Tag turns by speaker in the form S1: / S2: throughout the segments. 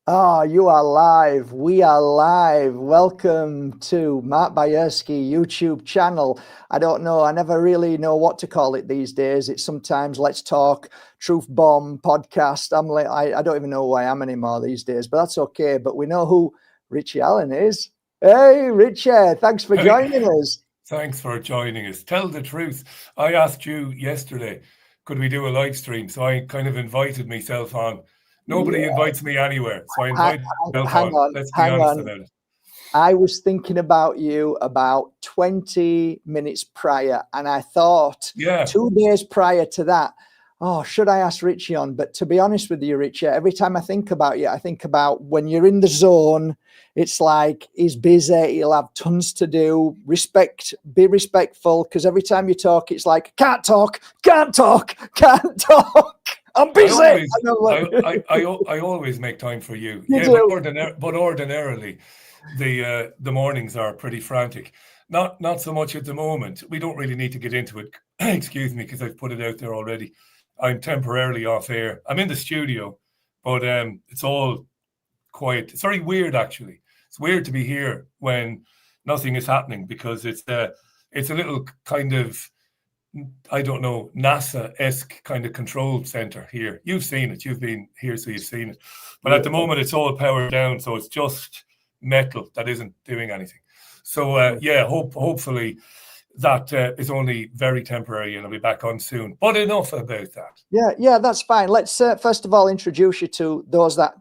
S1: Oh, you are live. We are live. Welcome to Mark Bayersky YouTube channel. I don't know. I never really know what to call it these days. It's sometimes Let's Talk, Truth Bomb, podcast. I don't even know who I am anymore these days, but that's okay. But we know who Richie Allen is. Hey, Richie, thanks for
S2: Hey,
S1: joining us.
S2: thanks for joining us. Tell the truth. I asked you yesterday, could we do a live stream? So I kind of invited myself on. Nobody
S1: Yeah,
S2: invites me anywhere. So I
S1: hang,
S2: invited myself
S1: hang
S2: on.
S1: on,
S2: Let's be
S1: hang
S2: honest
S1: on.
S2: about it.
S1: I was thinking about you about 20 minutes prior, and I thought
S2: Yeah.
S1: 2 days prior to that, oh, should I ask Richie on? But to be honest with you, Richie, every time I think about you, I think about when you're in the zone, it's like he's busy, he'll have tons to do. Be respectful, because every time you talk, it's like, can't talk, can't talk, can't talk. I'm
S2: I
S1: busy.
S2: always
S1: And I'm
S2: I, I,
S1: like,
S2: I, I always make time for you.
S1: you
S2: Yeah, but
S1: do.
S2: ordinarily the mornings are pretty frantic. Not so much at the moment. We don't really need to get into it. Excuse me, because I've put it out there already. I'm temporarily off air. I'm in the studio, but it's all quiet. It's very weird, actually. It's weird to be here when nothing is happening because it's a little kind of, I don't know, NASA-esque kind of control center here. You've seen it. You've been here, so you've seen it. But at the
S1: Yeah.
S2: moment, it's all powered down, so it's just metal that isn't doing anything. So yeah, hopefully that is only very temporary, and I'll be back on soon. But enough about that.
S1: Yeah, that's fine. Let's first of all introduce you to those that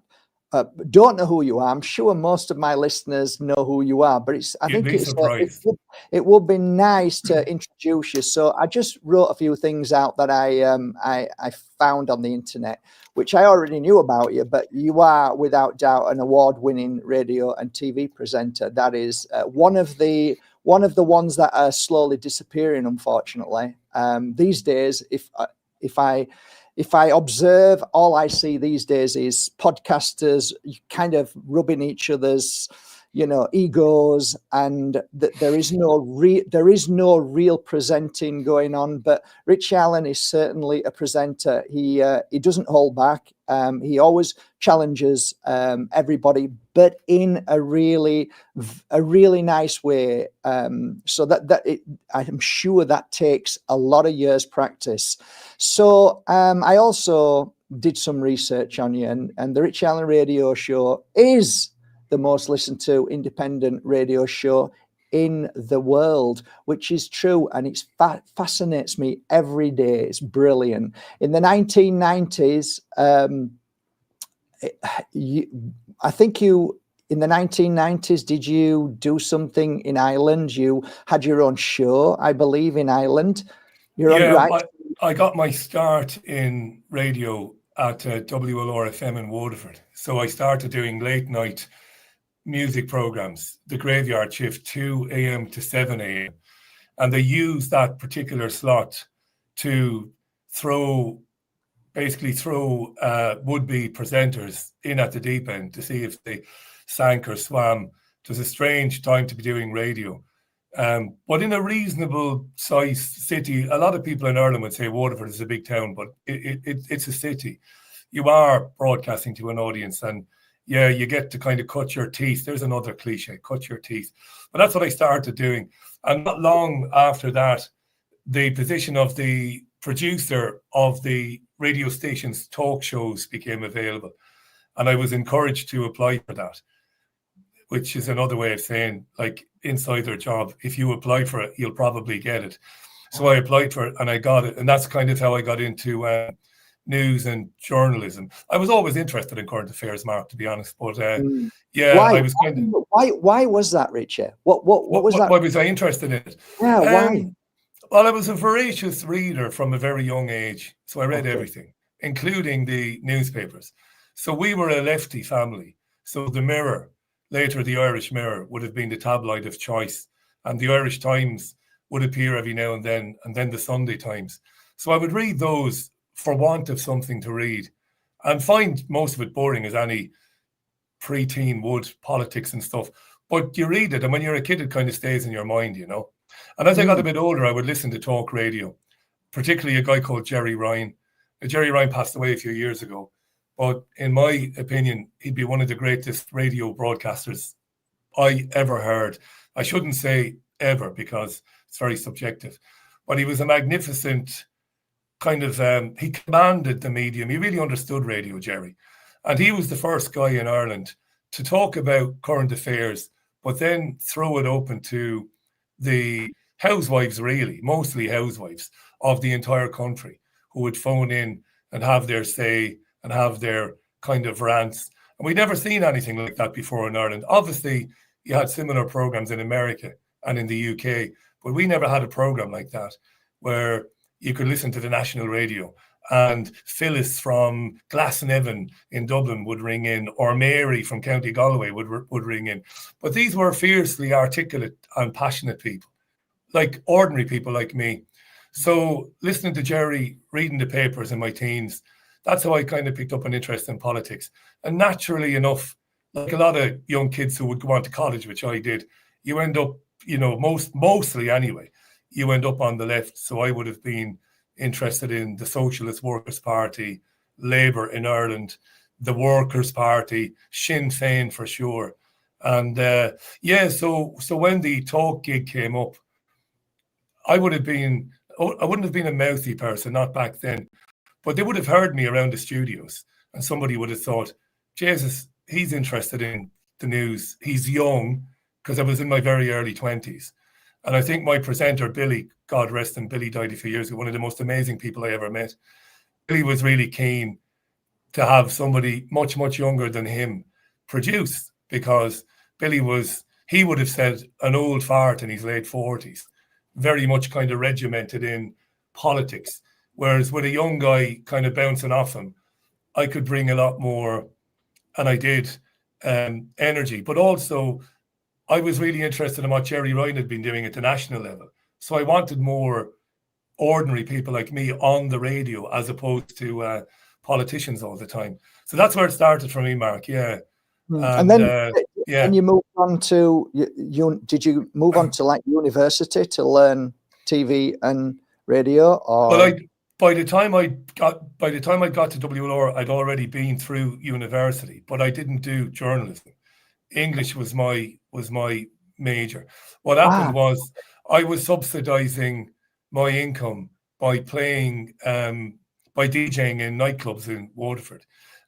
S1: don't know who you are. I'm sure most of my listeners know who you are, but I
S2: You'd
S1: think
S2: be surprised.
S1: it would be nice to introduce you. So I just wrote a few things out that I found on the internet, which I already knew about you. But you are without doubt an award-winning radio and TV presenter. That is one of the ones that are slowly disappearing, unfortunately. These days, if I observe, all I see these days is podcasters kind of rubbing each other's, egos, and there is no real presenting going on. But Rich Allen is certainly a presenter. He doesn't hold back. He always challenges everybody, but in a really nice way. So I'm sure that takes a lot of years practice. So I also did some research on you, and the Rich Allen Radio Show is the most listened to independent radio show in the world, which is true, and it fascinates me every day. It's brilliant. In the 1990s, I think you in the 1990s, did you do something in Ireland? You had your own show, I believe, in Ireland. You're on,
S2: Yeah,
S1: right?
S2: I got my start in radio at WLR-FM in Waterford. So I started doing late night music programs, the graveyard shift, 2 a.m. to 7 a.m. And they use that particular slot to throw would-be presenters in at the deep end to see if they sank or swam. It was a strange time to be doing radio. But in a reasonable sized city, a lot of people in Ireland would say Waterford is a big town, but it's a city. You are broadcasting to an audience, and yeah, you get to kind of cut your teeth. There's another cliche, cut your teeth. But that's what I started doing. And not long after that, the position of the producer of the radio station's talk shows became available. And I was encouraged to apply for that, which is another way of saying, like, insider job. If you apply for it, you'll probably get it. So I applied for it and I got it. And that's kind of how I got into news and journalism. I was always interested in current affairs, Mark, to be honest. But yeah,
S1: Why?
S2: I was kind of.
S1: Why was that, Richard? What was that?
S2: Why was I interested in it?
S1: Yeah, why?
S2: Well, I was a voracious reader from a very young age. So I read
S1: Okay.
S2: everything, including the newspapers. So we were a lefty family. So the Mirror, later the Irish Mirror, would have been the tabloid of choice. And the Irish Times would appear every now and then the Sunday Times. So I would read those for want of something to read and find most of it boring as any preteen would, politics and stuff. But you read it, and when you're a kid, it kind of stays in your mind, you know. And as I got a bit older, I would listen to talk radio, particularly a guy called Jerry Ryan. Jerry Ryan passed away a few years ago, but in my opinion, he'd be one of the greatest radio broadcasters I ever heard. I shouldn't say ever because it's very subjective, but he was a magnificent kind of, he commanded the medium. He really understood radio, Jerry. And he was the first guy in Ireland to talk about current affairs, but then throw it open to the housewives, really, mostly housewives of the entire country, who would phone in and have their say and have their kind of rants. And we'd never seen anything like that before in Ireland. Obviously, you had similar programs in America and in the UK, but we never had a program like that where you could listen to the national radio and Phyllis from Glasnevin in Dublin would ring in, or Mary from County Galway would ring in. But these were fiercely articulate and passionate people, like ordinary people like me. So listening to Jerry reading the papers in my teens, that's how I kind of picked up an interest in politics. And naturally enough, like a lot of young kids who would go on to college, which I did, you end up, mostly anyway, you end up on the left. So I would have been interested in the Socialist Workers' Party, Labour in Ireland, the Workers' Party, Sinn Féin for sure. And so when the talk gig came up, I wouldn't have been a mouthy person, not back then, but they would have heard me around the studios and somebody would have thought, Jesus, he's interested in the news. He's young, because I was in my very early 20s. And I think my presenter, Billy, God rest him, Billy died a few years ago, one of the most amazing people I ever met. Billy was really keen to have somebody much, much younger than him produce, because he would have said an old fart in his late 40s, very much kind of regimented in politics. Whereas with a young guy kind of bouncing off him, I could bring a lot more, and I did, energy. But also, I was really interested in what Jerry Ryan had been doing at the national level. So I wanted more ordinary people like me on the radio as opposed to politicians all the time. So that's where it started for me, Mark. Yeah.
S1: And then when you moved on to, did you move on to like university to learn TV and radio? Or?
S2: Well, by the time I got to WLR, I'd already been through university, but I didn't do journalism. English was my major. What happened was I was subsidizing my income by playing, by DJing in nightclubs in Waterford.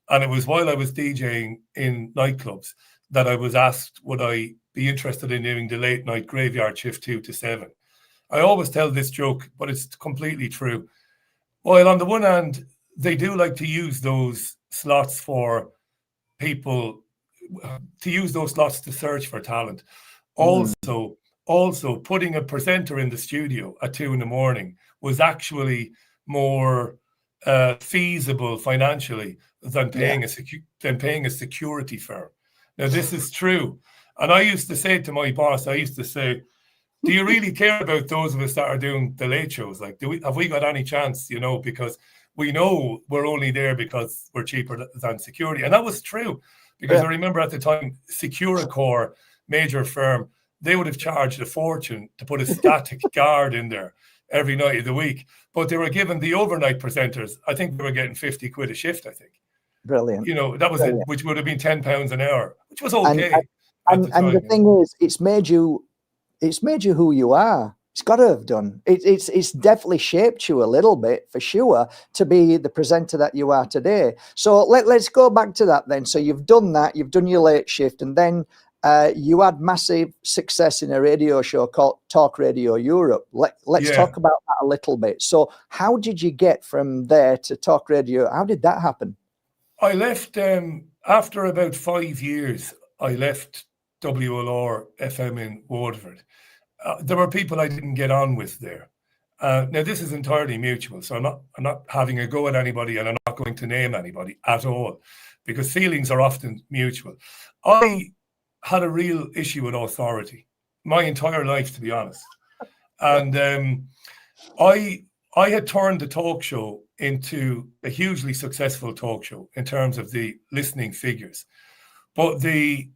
S2: And it was while I was DJing in nightclubs that I was asked, would I be interested in doing the late night graveyard shift 2 to 7? I always tell this joke, but it's completely true. While on the one hand, they do like to use those slots for people, to use those slots to search for talent. Also putting a presenter in the studio at 2 a.m. was actually more feasible financially than paying a security firm. Now, this is true. And I used to say to my boss, do you really care about those of us that are doing the late shows? Like, have we got any chance, because we know we're only there because we're cheaper than security. And that was true, because I remember at the time, Securicor, major firm, they would have charged a fortune to put a static guard in there every night of the week. But they were giving the overnight presenters, I think they were getting 50 quid a shift, I think.
S1: Brilliant.
S2: That was it, which would have been £10 an hour, which was okay.
S1: And the thing is, it's made you who you are. It's got to have done. It's definitely shaped you a little bit, for sure, to be the presenter that you are today. So let's go back to that then. So you've done that, you've done your late shift, and then you had massive success in a radio show called Talk Radio Europe. Let's talk about that a little bit. So how did you get from there to Talk Radio? How did that happen?
S2: I left, after about 5 years, I left WLR FM in Waterford. There were people I didn't get on with there. Now, this is entirely mutual, so I'm not having a go at anybody, and I'm not going to name anybody at all, because feelings are often mutual. I had a real issue with authority my entire life, to be honest. And I had turned the talk show into a hugely successful talk show in terms of the listening figures. But the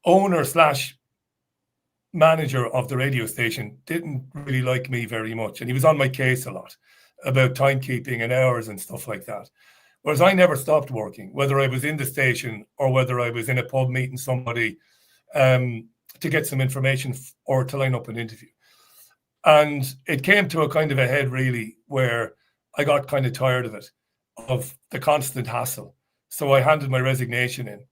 S2: owner / manager of the radio station didn't really like me very much. And he was on my case a lot about timekeeping and hours and stuff like that. Whereas I never stopped working, whether I was in the station or whether I was in a pub meeting somebody to get some information or to line up an interview. And it came to a kind of a head, really, where I got kind of tired of it, of the constant hassle. So I handed my resignation in.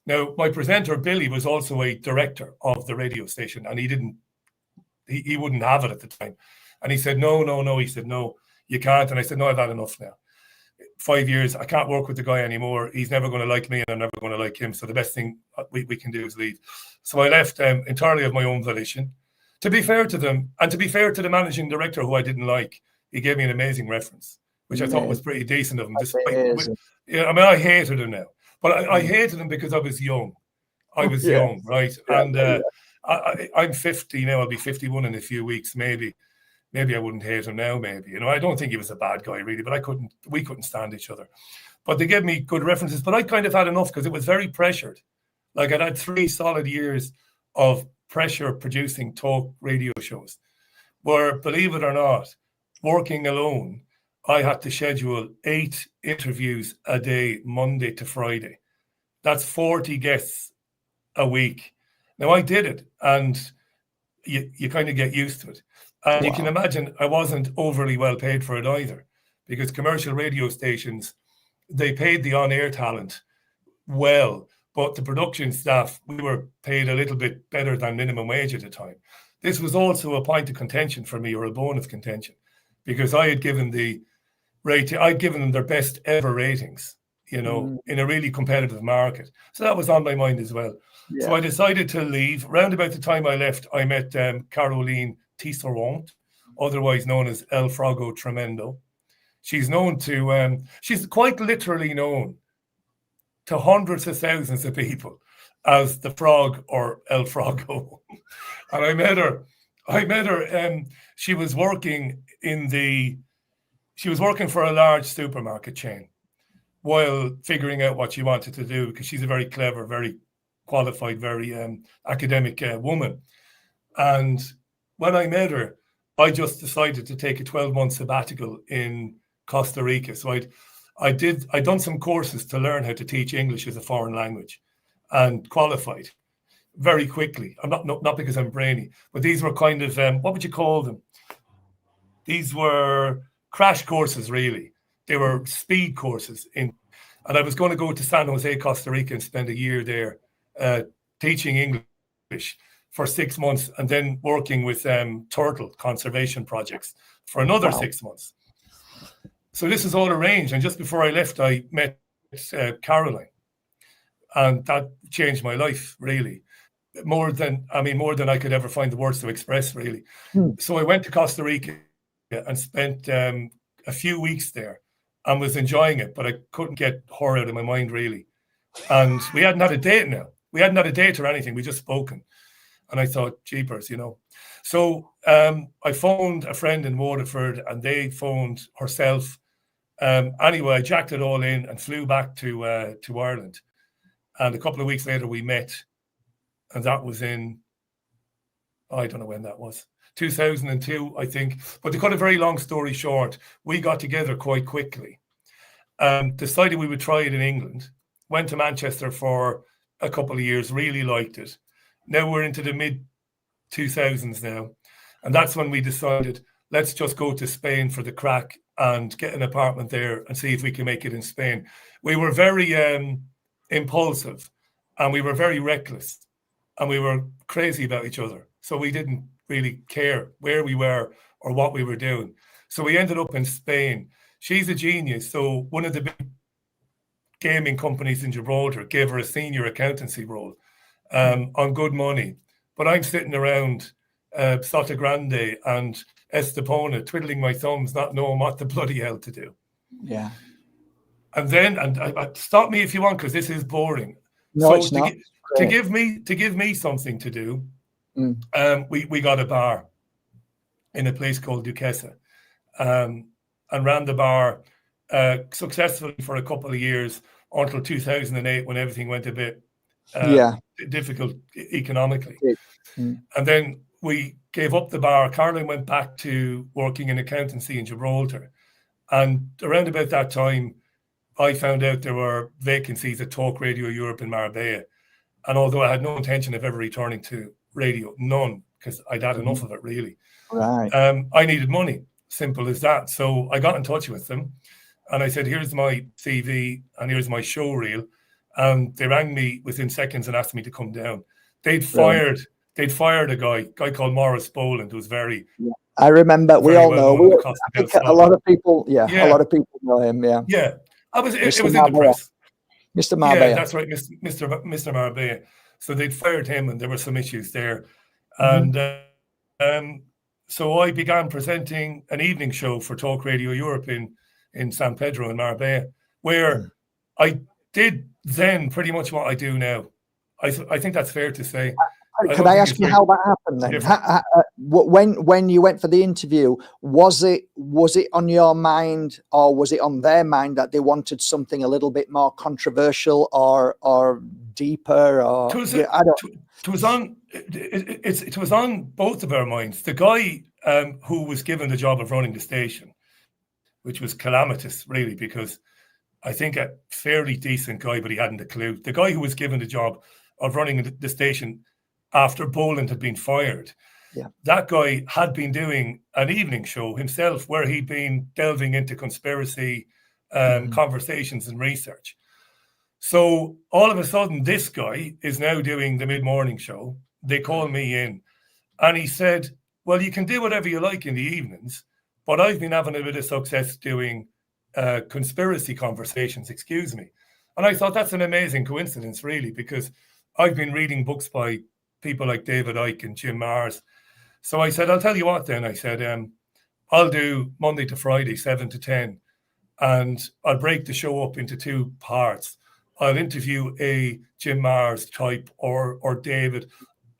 S2: Now, my presenter, Billy, was also a director of the radio station, and he wouldn't have it at the time. And he said, no. He said, no, you can't. And I said, no, I've had enough now. 5 years, I can't work with the guy anymore. He's never going to like me, and I'm never going to like him. So the best thing we can do is leave. So I left entirely of my own volition. To be fair to them, and to be fair to the managing director, who I didn't like, he gave me an amazing reference, which I thought was pretty decent of him. I hated him now, but I hated him because I was young. I was young, right? And I'm 50 now. I'll be 51 in a few weeks, maybe. Maybe I wouldn't hate him now, maybe. I don't think he was a bad guy, really, but we couldn't stand each other. But they gave me good references, but I kind of had enough because it was very pressured. Like, I'd had 3 solid years of pressure producing talk radio shows where, believe it or not, working alone, I had to schedule 8 interviews a day, Monday to Friday. That's 40 guests a week. Now, I did it, and you kind of get used to it. And you can imagine I wasn't overly well paid for it either, because commercial radio stations, they paid the on-air talent well, but the production staff, we were paid a little bit better than minimum wage at the time. This was also a point of contention for me, or a bone of contention, because I had given I'd given them their best ever ratings, in a really competitive market. So that was on my mind as well. Yeah. So I decided to leave. Round about the time I left, I met Caroline Tisserand, otherwise known as El Frogo Tremendo. She's known to, she's quite literally known to hundreds of thousands of people as the Frog or El Frogo. And I met her. She was working for a large supermarket chain while figuring out what she wanted to do, because she's a very clever, very qualified, very academic woman. And when I met her, I just decided to take a 12-month sabbatical in Costa Rica. So I'd done some courses to learn how to teach English as a foreign language, and qualified very quickly. I'm not because I'm brainy, but these were kind of what would you call them? These were crash courses, really. They were speed courses and I was going to go to San Jose, Costa Rica, and spend a year there teaching English for 6 months, and then working with turtle conservation projects for another 6 months. So this is all arranged. And just before I left, I met Caroline, and that changed my life, really. More than I could ever find the words to express, really. So I went to Costa Rica and spent a few weeks there and was enjoying it, but I couldn't get her out of my mind, really. And we hadn't had a date now. We hadn't had a date or anything. We just spoken. And I thought, jeepers, So I phoned a friend in Waterford, and they phoned herself. Anyway, I jacked it all in and flew back to Ireland. And a couple of weeks later, we met. And that was in, I don't know when that was, 2002, I think. But to cut a very long story short, we got together quite quickly. Decided we would try it in England. Went to Manchester for a couple of years, really liked it. Now we're into the mid-2000s now. And that's when we decided, let's just go to Spain for the crack and get an apartment there and see if we can make it in Spain. We were very impulsive, and we were very reckless, and we were crazy about each other. So we didn't really care where we were or what we were doing. So we ended up in Spain. She's a genius. So one of the big gaming companies in Gibraltar gave her a senior accountancy role on good money. But I'm sitting around Sota Grande and Estepona, twiddling my thumbs, not knowing what the bloody hell to do.
S1: Yeah.
S2: And then, stop me if you want, because this is boring.
S1: No,
S2: so
S1: it's not.
S2: To give me something to do, we got a bar in a place called Duquesa, and ran the bar successfully for a couple of years until 2008, when everything went a bit difficult economically. And then we gave up the bar. Caroline went back to working in accountancy in Gibraltar. And around about that time, I found out there were vacancies at Talk Radio Europe in Marbella. And although I had no intention of ever returning to radio, none, because I'd had enough of it, really.
S1: Right.
S2: I needed money, simple as that. So I got in touch with them and I said, here's my CV and here's my show reel. And they rang me within seconds and asked me to come down. They'd fired a guy called Morris Boland, who was very...
S1: Yeah. I remember, we all know. I think a lot of people, a lot of people know him, yeah.
S2: Yeah, it was in the press.
S1: Mr. Marbella.
S2: Yeah, that's right, Mr. Marbella. So they'd fired him and there were some issues there. And so I began presenting an evening show for Talk Radio Europe in San Pedro in Marbella, where I did then pretty much what I do now. I think that's fair to say.
S1: Could I ask you how that happened then? When you went for the interview, was it on your mind or was it on their mind that they wanted something a little bit more controversial or deeper? Or
S2: it was on both of our minds. The guy who was given the job of running the station, which was calamitous, really, because I think a fairly decent guy, but he hadn't a clue. The guy who was given the job of running the station after Boland had been fired, that guy had been doing an evening show himself where he'd been delving into conspiracy conversations and research. So all of a sudden, this guy is now doing the mid-morning show. They call me in and he said, well, you can do whatever you like in the evenings, but I've been having a bit of success doing conspiracy conversations, excuse me. And I thought that's an amazing coincidence, really, because I've been reading books by people like David Icke and Jim Marrs. So I said, I'll tell you what then. I said, I'll do Monday to Friday, 7 to 10, and I'll break the show up into two parts. I'll interview a Jim Marrs type or David.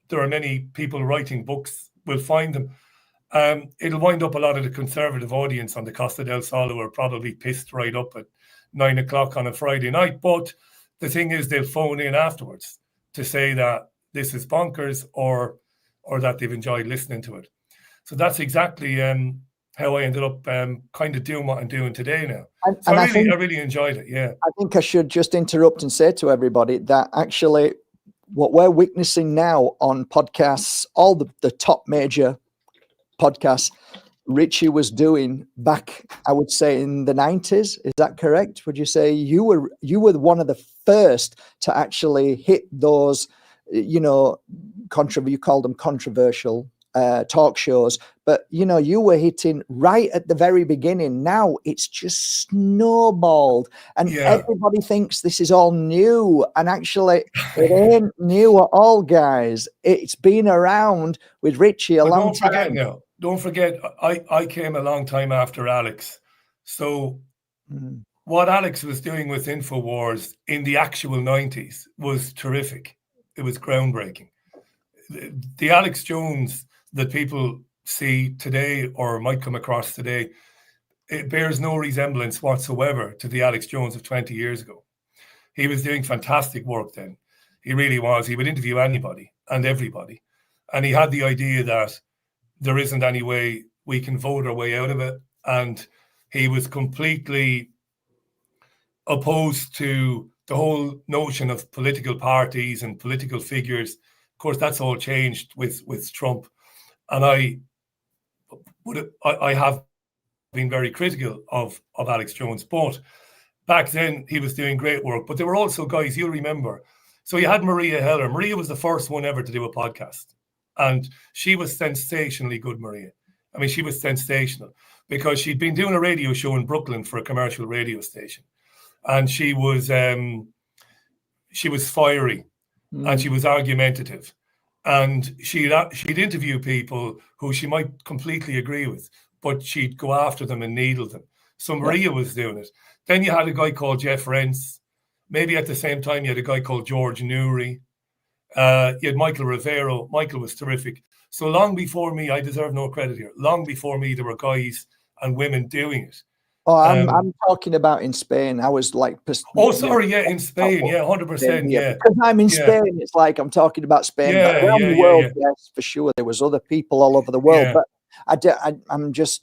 S2: There are many people writing books. We'll find them. It'll wind up a lot of the conservative audience on the Costa del Sol who are probably pissed right up at 9 o'clock on a Friday night. But the thing is, they'll phone in afterwards to say that this is bonkers or that they've enjoyed listening to it. So that's exactly how I ended up kind of doing what I'm doing today now. So I really enjoyed it, yeah.
S1: I think I should just interrupt and say to everybody that actually what we're witnessing now on podcasts, all the top major podcasts, Richie was doing back, I would say, in the 90s. Is that correct? Would you say you were one of the first to actually hit those, you called them controversial talk shows, but you were hitting right at the very beginning. Now it's just snowballed and everybody thinks this is all new, and actually it ain't new at all, guys. It's been around with Richie a long time.
S2: Don't forget, I came a long time after Alex. So what Alex was doing with InfoWars in the actual 90s was terrific. It was groundbreaking. The Alex Jones that people see today or might come across today, it bears no resemblance whatsoever to the Alex Jones of 20 years ago. He was doing fantastic work then. He really was. He would interview anybody and everybody. And he had the idea that there isn't any way we can vote our way out of it. And he was completely opposed to the whole notion of political parties and political figures. Of course, that's all changed with Trump. And I have been very critical of Alex Jones, but back then he was doing great work. But there were also guys, you'll remember. So you had Maria Heller. Maria was the first one ever to do a podcast. And she was sensationally good, Maria. I mean, she was sensational because she'd been doing a radio show in Brooklyn for a commercial radio station. And she was fiery and she was argumentative. And she'd interview people who she might completely agree with, but she'd go after them and needle them. So Maria was doing it. Then you had a guy called Jeff Rentz. Maybe at the same time, you had a guy called George Newry. You had Michael Rivero. Michael was terrific. So long before me, I deserve no credit here. Long before me, there were guys and women doing it.
S1: Oh, I'm talking about in Spain. I was like,
S2: in Spain, 100%, yeah.
S1: Because I'm in Spain, it's like I'm talking about Spain. But around the world, yes, for sure, there was other people all over the world. But I'm just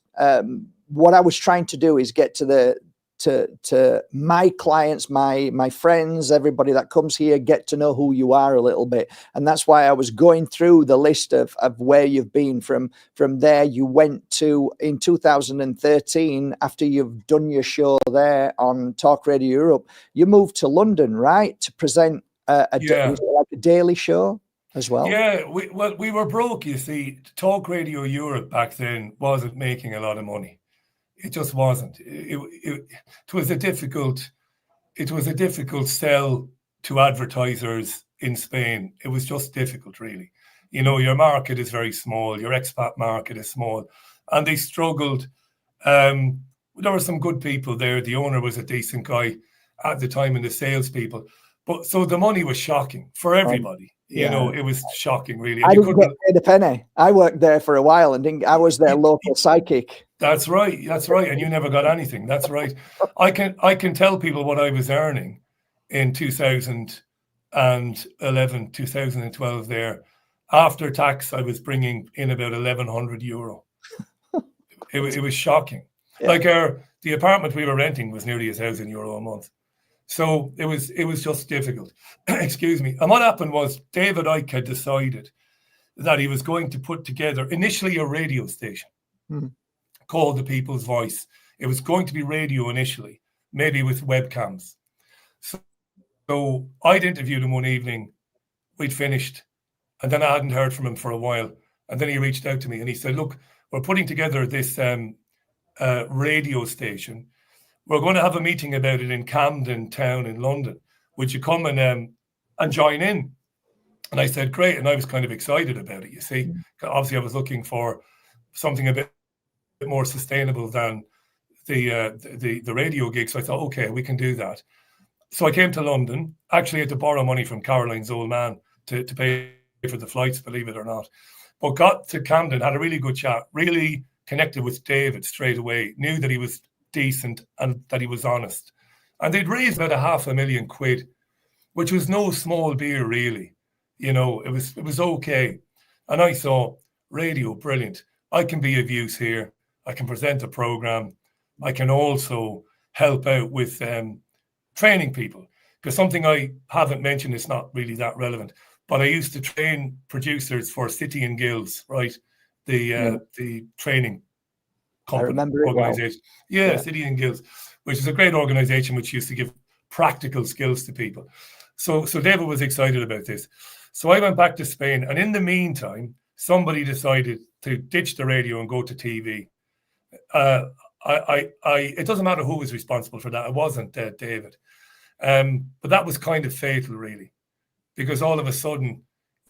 S1: what I was trying to do is get to to my clients, my friends, everybody that comes here, get to know who you are a little bit. And that's why I was going through the list of where you've been. From there, you went to, in 2013, after you've done your show there on Talk Radio Europe, you moved to London, right, to present was it like a daily show as well?
S2: Yeah, we were broke, you see. Talk Radio Europe back then wasn't making a lot of money. It just wasn't. It was a difficult sell to advertisers in Spain. It was just difficult, really. You know, your market is very small. Your expat market is small, and they struggled. There were some good people there. The owner was a decent guy at the time, and the salespeople. But so the money was shocking for everybody. You know, it was shocking, really.
S1: I didn't get paid a penny. I worked there for a while, and I was their local psychic.
S2: That's right. That's right. And you never got anything. That's right. I can tell people what I was earning in 2011, 2012 there. After tax, I was bringing in about €1,100. It was shocking. Yeah. Like the apartment we were renting was nearly €1,000 a month. So it was just difficult. Excuse me. And what happened was David Icke had decided that he was going to put together initially a radio station. Called The People's Voice. It was going to be radio initially, maybe with webcams. So I'd interviewed him one evening. We'd finished, and then I hadn't heard from him for a while. And then he reached out to me and he said, look, we're putting together this radio station. We're going to have a meeting about it in Camden Town in London. Would you come and join in? And I said, great. And I was kind of excited about it, you see. Obviously, I was looking for something a bit more sustainable than the radio gig. So I thought, okay, we can do that. So I came to London. Actually, I had to borrow money from Caroline's old man to pay for the flights, believe it or not. But got to Camden, had a really good chat, really connected with David straight away, knew that he was decent and that he was honest. And they'd raised about £500,000, which was no small beer, really. You know, it was okay. And I thought, radio, brilliant. I can be of use here. I can present a program. I can also help out with training people. Because something I haven't mentioned, it's not really that relevant, but I used to train producers for City and Guilds, right? The training company. I remember it organization. Well. Yeah, City and Guilds, which is a great organization which used to give practical skills to people. So David was excited about this. So I went back to Spain, and in the meantime, somebody decided to ditch the radio and go to TV. It doesn't matter who was responsible for that. It wasn't David. But that was kind of fatal, really, because all of a sudden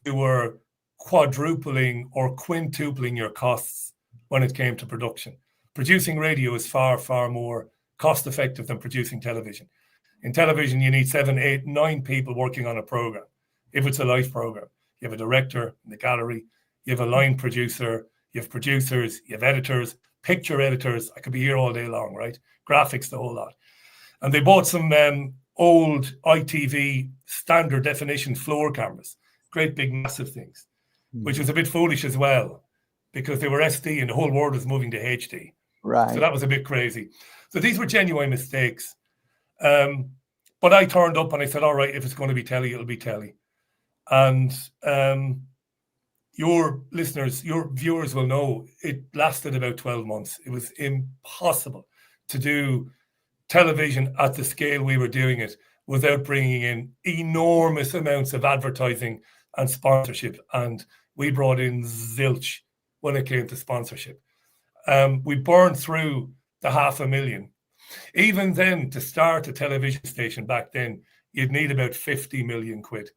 S2: you were quadrupling or quintupling your costs when it came to production. Producing radio is far, far more cost effective than producing television. In television, you need 7, 8, 9 people working on a program. If it's a live program, you have a director in the gallery, you have a line producer, you have producers, you have editors, picture editors. I could be here all day long, right? Graphics, the whole lot. And they bought some old ITV standard definition floor cameras, great big massive things, which was a bit foolish as well, because they were SD and the whole world was moving to HD.
S1: Right.
S2: So that was a bit crazy. So these were genuine mistakes. But I turned up and I said, all right, if it's going to be telly, it'll be telly. And your listeners, your viewers will know it lasted about 12 months. It was impossible to do television at the scale we were doing it without bringing in enormous amounts of advertising and sponsorship. And we brought in zilch when it came to sponsorship. We burned through the £500,000. Even then, to start a television station back then, you'd need about 50 million quid.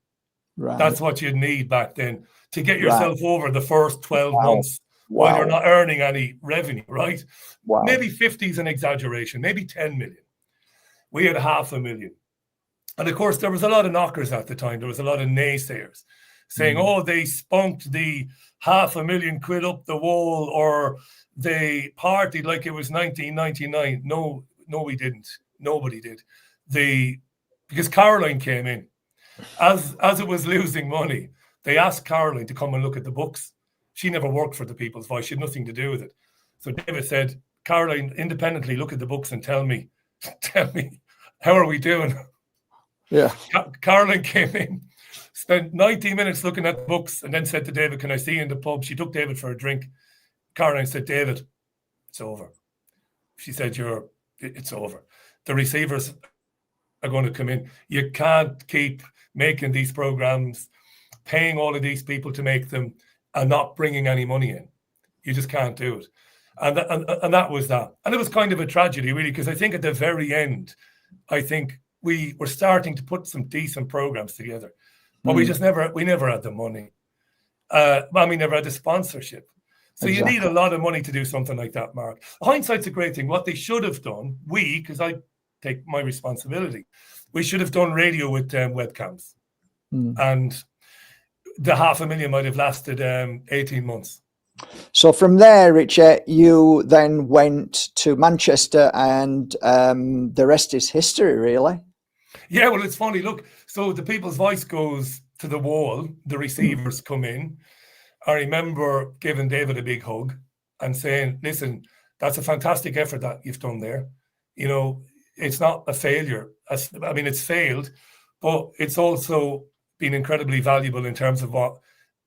S2: Right. That's what you'd need back then to get yourself over the first 12 months while you're not earning any revenue, right? Wow. Maybe 50 is an exaggeration, maybe 10 million. We had £500,000. And of course, there was a lot of knockers at the time. There was a lot of naysayers saying, oh, they spunked the £500,000 up the wall, or they partied like it was 1999. No, we didn't. Nobody did. Because Caroline came in. As it was losing money, they asked Caroline to come and look at the books. She never worked for the People's Voice. She had nothing to do with it. So David said, Caroline, independently look at the books and tell me tell me, how are we doing?
S1: Yeah.
S2: Carolyn came in, spent 90 minutes looking at the books, and then said to David, can I see you in the pub? She took David for a drink. Caroline said, David, it's over. She said, it's over. The receivers are going to come in. You can't keep making these programs, paying all of these people to make them, and not bringing any money in. You just can't do it. And that was that. And it was kind of a tragedy, really, because I think at the very end, I think we were starting to put some decent programs together, but we never had the money. We never had the sponsorship. So exactly. You need a lot of money to do something like that, Mark. Hindsight's a great thing. What they should have done, because I take my responsibility, we should have done radio with webcams. And the 500,000 might have lasted 18 months.
S1: So from there, Richie, you then went to Manchester, and the rest is history, really.
S2: Yeah, well, it's funny. Look, so the People's Voice goes to the wall. The receivers come in. I remember giving David a big hug and saying, listen, that's a fantastic effort that you've done there. You know, it's not a failure. It's failed, but it's also been incredibly valuable in terms of what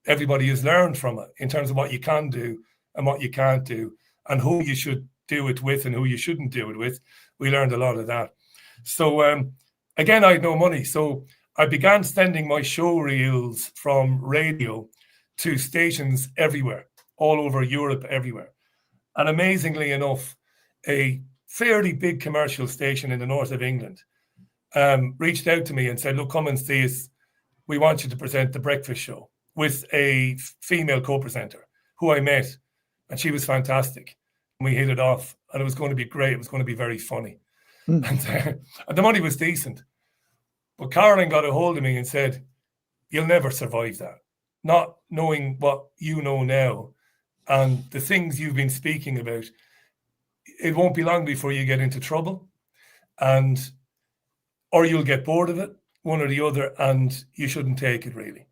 S2: everybody has learned from it, in terms of what you can do and what you can't do, and who you should do it with and who you shouldn't do it with. We learned a lot of that. So again, I had no money. So I began sending my show reels from radio to stations everywhere, all over Europe, everywhere. And amazingly enough, a fairly big commercial station in the north of England reached out to me and said, look, come and see us. We want you to present the breakfast show with a female co-presenter who I met, and she was fantastic. And we hit it off, and it was going to be great. It was going to be very funny. And the money was decent. But Caroline got a hold of me and said, you'll never survive that. Not knowing what you know now and the things you've been speaking about, it won't be long before you get into trouble, or you'll get bored of it, one or the other, and you shouldn't take it, really.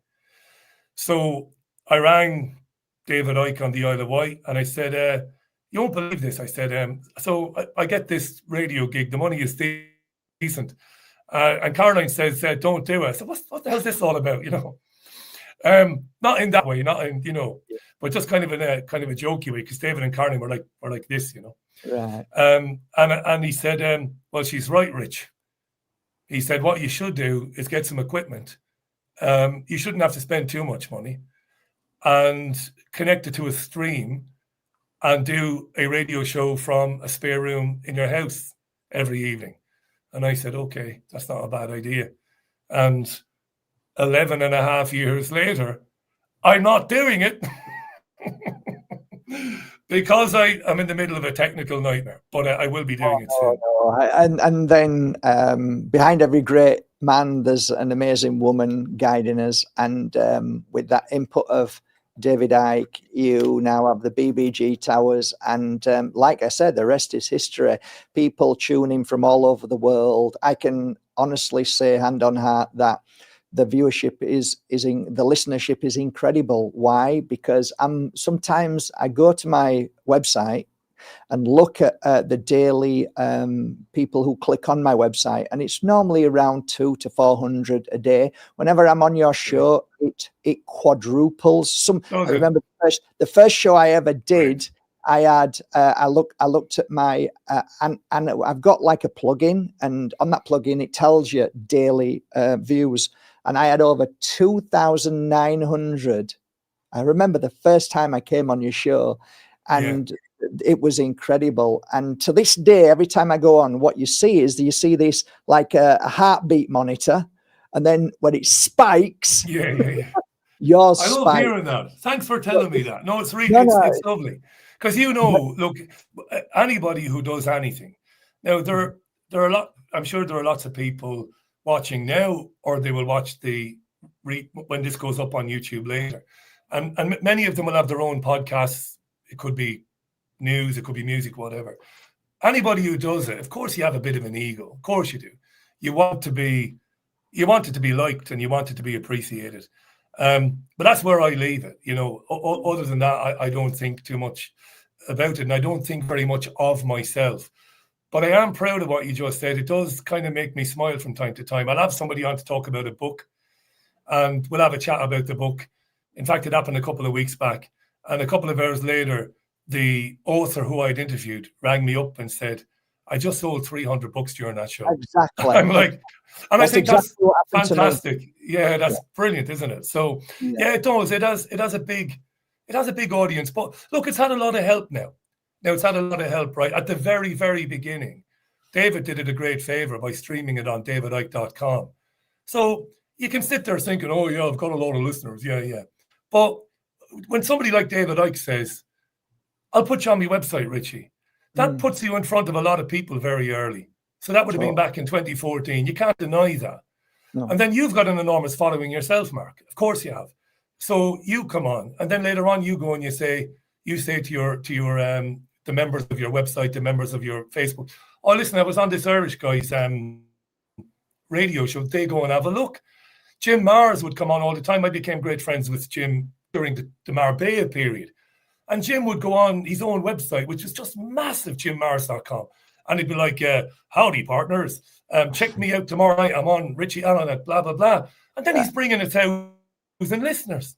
S2: So I rang David Icke on the Isle of Wight, and I said, you won't believe this. I said, so I get this radio gig. The money is decent. And Caroline says, don't do it. I said, what the hell is this all about, you know? Not in that way, not in, you know, but just kind of in a jokey way, because David and Caroline were like this, you know.
S1: Right.
S2: And he said, well, she's right, Rich. He said, what you should do is get some equipment. You shouldn't have to spend too much money, and connect it to a stream and do a radio show from a spare room in your house every evening. And I said, okay, that's not a bad idea. And 11 and a half years later, I'm not doing it because I'm in the middle of a technical nightmare, but I will be doing it soon.
S1: And then behind every great man, there's an amazing woman guiding us. And with that input of David Icke, you now have the BBG Towers. And like I said, the rest is history. People tune in from all over the world. I can honestly say, hand on heart, that the viewership the listenership is incredible. Why? Because sometimes I go to my website and look at the daily people who click on my website, and it's normally around 200 to 400 a day. Whenever I'm on your show, it quadruples. I remember the first show I ever did. I had I looked at my and I've got like a plugin, and on that plugin it tells you daily views, and I had over 2,900. I remember the first time I came on your show, and it was incredible. And to this day, every time I go on, what you see is this like a heartbeat monitor, and then when it spikes, yours
S2: I love hearing that. Thanks for telling me that. No, it's really it's lovely. Because, you know, look, anybody who does anything. Now, there are a lot, I'm sure there are lots of people watching now, or they will watch when this goes up on YouTube later. And many of them will have their own podcasts. It could be news, it could be music, whatever. Anybody who does it, of course you have a bit of an ego. Of course you do. You want it to be liked, and you want it to be appreciated. But that's where I leave it. You know, other than that, I don't think too much about it, and I don't think very much of myself. But I am proud of what you just said. It does kind of make me smile from time to time. I'll have somebody on to talk about a book, and we'll have a chat about the book. In fact, it happened a couple of weeks back. And a couple of hours later, the author who I'd interviewed rang me up and said, I just sold 300 books during that show.
S1: Exactly.
S2: I'm like, and
S1: That's
S2: I think
S1: exactly what
S2: that's
S1: happened to me.
S2: fantastic. Yeah, that's brilliant, isn't it? So yeah, it does. It has a big audience. But look, it's had a lot of help now. Now it's had a lot of help, right? At the very, very beginning, David did it a great favor by streaming it on davidicke.com. So you can sit there thinking, oh yeah, I've got a lot of listeners. Yeah. But when somebody like David Icke says, I'll put you on my website, Richie, that puts you in front of a lot of people very early. So that would have been back in 2014. You can't deny that. No. And then you've got an enormous following yourself, Mark. Of course you have. So you come on, and then later on you go and you say to your the members of your website, the members of your Facebook, oh listen, I was on this Irish guy's radio show. They go and have a look. Jim Mars would come on all the time. I became great friends with Jim during the Marbella period. And Jim would go on his own website, which was just massive, jimmars.com. And he'd be like, howdy, partners. Check me out tomorrow night. I'm on Richie Allen at blah, blah, blah. And then he's bringing 1,000 listeners.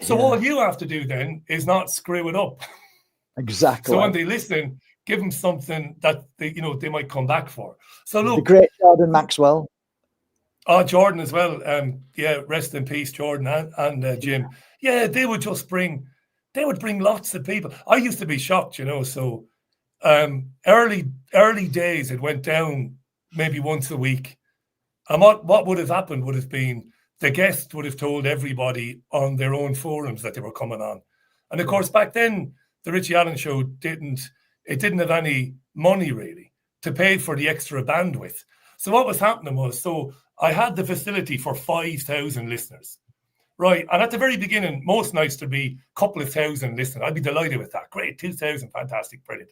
S2: So all you have to do then is not screw it up.
S1: Exactly.
S2: So when they listen, give them something that they might come back for. So look.
S1: The great Jordan Maxwell.
S2: Oh, Jordan as well. Rest in peace, Jordan and Jim. Yeah, they would bring lots of people. I used to be shocked, so early days, it went down maybe once a week. And what would have happened would have been the guest would have told everybody on their own forums that they were coming on. And of course, back then, the Richie Allen show didn't have any money really to pay for the extra bandwidth. So what was happening was, I had the facility for 5,000 listeners. Right. And at the very beginning, most nights there'd be a couple of thousand listeners. I'd be delighted with that. Great, 2,000, fantastic, brilliant.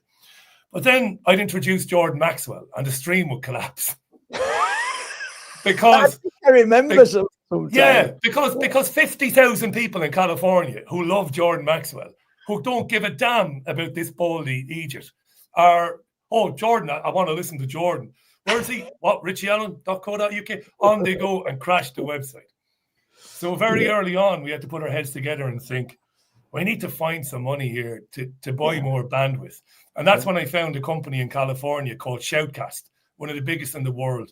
S2: But then I'd introduce Jordan Maxwell and the stream would collapse. Because
S1: I remember sometimes.
S2: Yeah, because 50,000 people in California who love Jordan Maxwell, who don't give a damn about this baldy Egypt, are, oh, Jordan, I want to listen to Jordan. Where is he? What, richieallen.co.uk? On they go and crash the website. So very early on, we had to put our heads together and think, we need to find some money here to buy more bandwidth. And that's when I found a company in California called Shoutcast, one of the biggest in the world.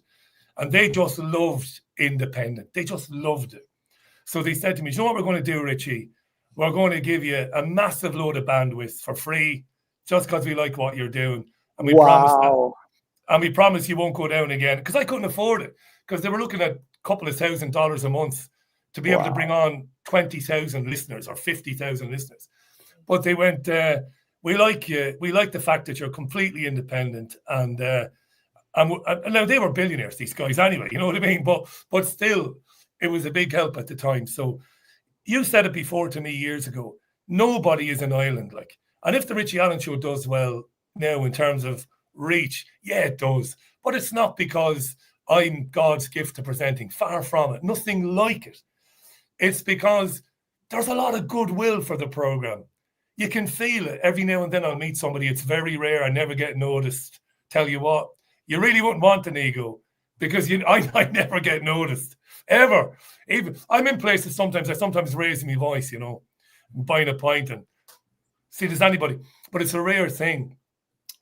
S2: And they just loved independent. They just loved it. So they said to me, you know what we're going to do, Richie? We're going to give you a massive load of bandwidth for free just because we like what you're doing. And we promise that. And we promise you won't go down again. Because I couldn't afford it. Because they were looking at a couple of $1,000s a month to be able to bring on 20,000 listeners or 50,000 listeners. But they went, we like you. We like the fact that you're completely independent. And now they were billionaires, these guys anyway, you know what I mean? But still, it was a big help at the time. So you said it before to me years ago, nobody is an island. And if the Richie Allen show does well now in terms of reach, yeah, it does. But it's not because I'm God's gift to presenting. Far from it. Nothing like it. It's because there's a lot of goodwill for the program. You can feel it. Every now and then I'll meet somebody. It's very rare. I never get noticed. Tell you what, you really wouldn't want an ego because I never get noticed. Ever. Even I'm in places I sometimes raise my voice, buying a pint and see if there's anybody. But it's a rare thing.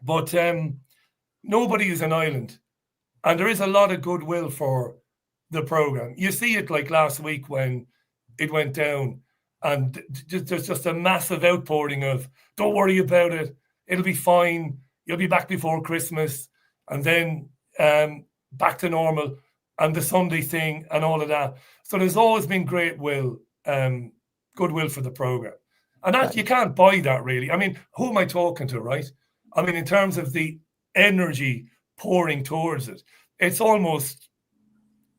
S2: But nobody is an island. And there is a lot of goodwill for the program. You see it like last week when it went down and there's just a massive outpouring of, don't worry about it. It'll be fine. You'll be back before Christmas. And then back to normal and the Sunday thing and all of that. So there's always been goodwill for the program. And that you can't buy that really. I mean, who am I talking to, right? I mean, in terms of the energy pouring towards it, it's almost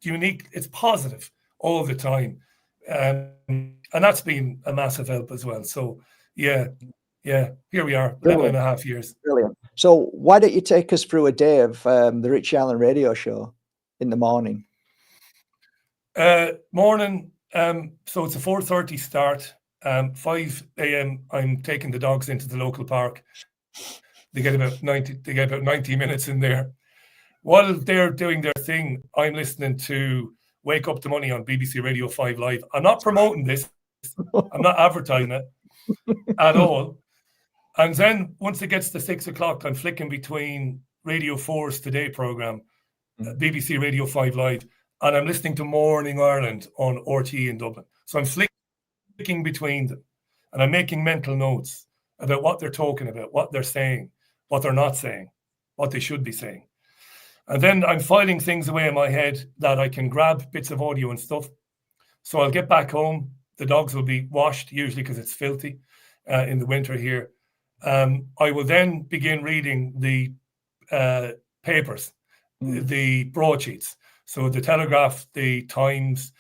S2: unique. It's positive all the time. And that's been a massive help as well. So, yeah, here we are, 11.5 years.
S1: Brilliant. So why don't you take us through a day of the Richie Allen radio show in the morning?
S2: Morning. So it's a 4:30 start. 5 a.m. I'm taking the dogs into the local park. They get about 90 minutes in there. While they're doing their thing, I'm listening to Wake Up to Money on BBC Radio 5 Live. I'm not promoting this. I'm not advertising it at all. And then once it gets to 6 o'clock, I'm flicking between Radio 4's Today programme, BBC Radio 5 Live, and I'm listening to Morning Ireland on RTE in Dublin. So I'm flicking between them, and I'm making mental notes about what they're talking about, what they're saying, what they're not saying, what they should be saying. And then I'm filing things away in my head that I can grab bits of audio and stuff. So I'll get back home. The dogs will be washed, usually because it's filthy in the winter here. I will then begin reading the papers, the broadsheets. So the Telegraph, the Times,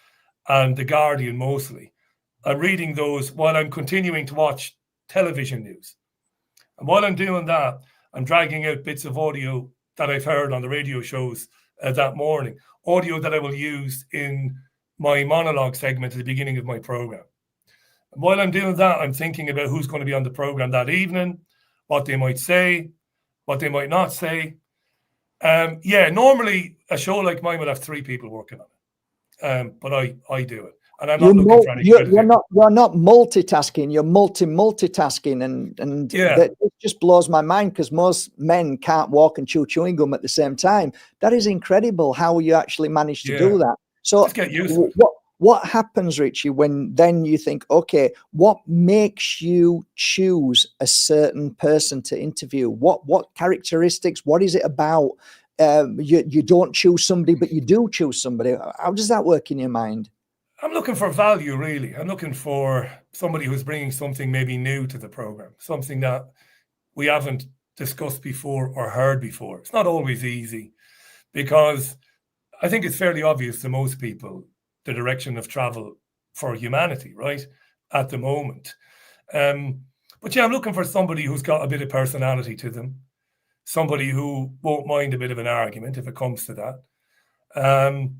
S2: and the Guardian mostly. I'm reading those while I'm continuing to watch television news. And while I'm doing that, I'm dragging out bits of audio that I've heard on the radio shows that morning, audio that I will use in my monologue segment at the beginning of my program. And while I'm doing that, I'm thinking about who's going to be on the program that evening, what they might say, what they might not say. Normally a show like mine would have 3 people working on it, but I do it. And I'm not looking for any credit.
S1: You're not multitasking. You're multitasking, and that it just blows my mind because most men can't walk and chew chewing gum at the same time. That is incredible how you actually managed to do that. So
S2: just get used to it.
S1: What happens, Richie, when then you think, okay, what makes you choose a certain person to interview? What characteristics? What is it about? You don't choose somebody, but you do choose somebody. How does that work in your mind?
S2: I'm looking for value, really. I'm looking for somebody who's bringing something maybe new to the program, something that we haven't discussed before or heard before. It's not always easy because I think it's fairly obvious to most people the direction of travel for humanity, right, at the moment. But yeah, I'm looking for somebody who's got a bit of personality to them, somebody who won't mind a bit of an argument if it comes to that.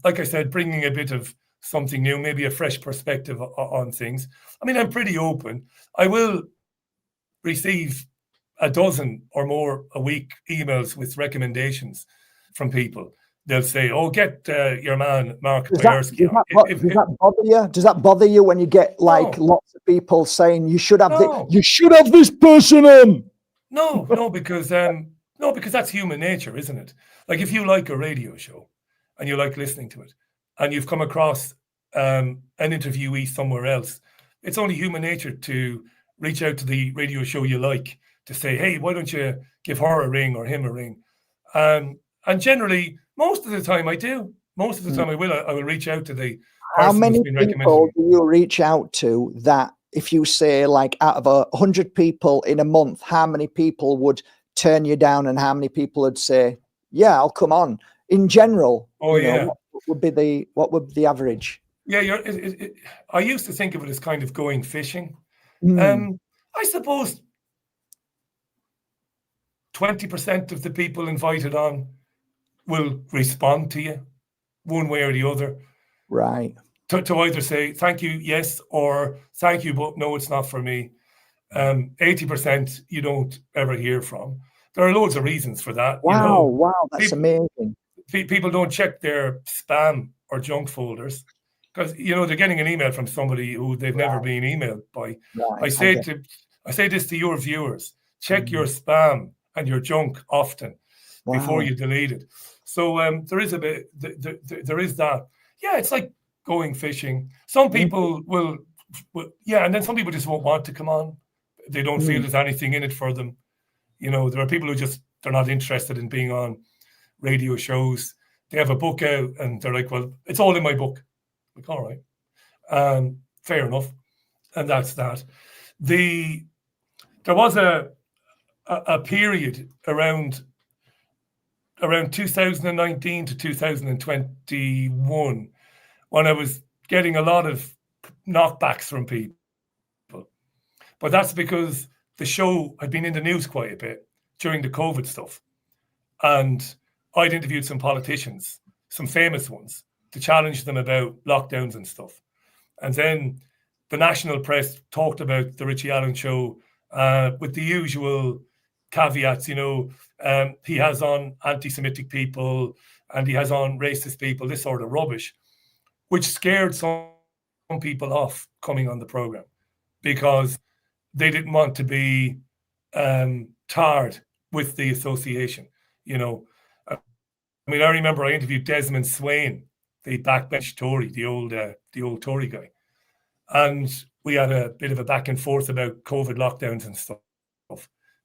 S2: Like I said, bringing a bit of something new, maybe a fresh perspective on things. I mean, I'm pretty open. I will receive a dozen or more a week emails with recommendations from people. They'll say, "Oh, get your man Mark Boyarsky."
S1: Does that bother you? Does that bother you when you get lots of people saying you should have this person on?
S2: No, because that's human nature, isn't it? Like if you like a radio show and you like listening to it, and you've come across an interviewee somewhere else, it's only human nature to reach out to the radio show you like to say, "Hey, why don't you give her a ring or him a ring?" And generally, most of the time I do. Most of the time I will reach out to the person.
S1: How many
S2: who's been recommended.
S1: people do you reach out to that if you say like out of 100 people in a month, how many people would turn you down and how many people would say, "Yeah, I'll come on"? In general, what would be the average?
S2: Yeah, I used to think of it as kind of going fishing. I suppose 20% of the people invited on will respond to you one way or the other.
S1: Right.
S2: To either say thank you, yes, or thank you, but no, it's not for me. 80% you don't ever hear from. There are loads of reasons for that.
S1: Wow, that's amazing.
S2: People don't check their spam or junk folders because they're getting an email from somebody who they've never been emailed by. Right. I say this to your viewers: check your spam and your junk often before you delete it. So there is a bit. There is that. Yeah, it's like going fishing. Some people will, and then some people just won't want to come on. They don't feel there's anything in it for them. There are people who they're not interested in being on radio shows. They have a book out and they're like, "Well, it's all in my book." Like, all right, fair enough, and that's that. There was a period around 2019 to 2021 when I was getting a lot of knockbacks from people, but that's because the show had been in the news quite a bit during the COVID stuff, and I'd interviewed some politicians, some famous ones, to challenge them about lockdowns and stuff. And then the national press talked about the Richie Allen show with the usual caveats, he has on anti-Semitic people and he has on racist people, this sort of rubbish, which scared some people off coming on the program because they didn't want to be tarred with the association. I mean, I remember I interviewed Desmond Swayne, the backbench Tory, the old Tory guy, and we had a bit of a back and forth about COVID lockdowns and stuff.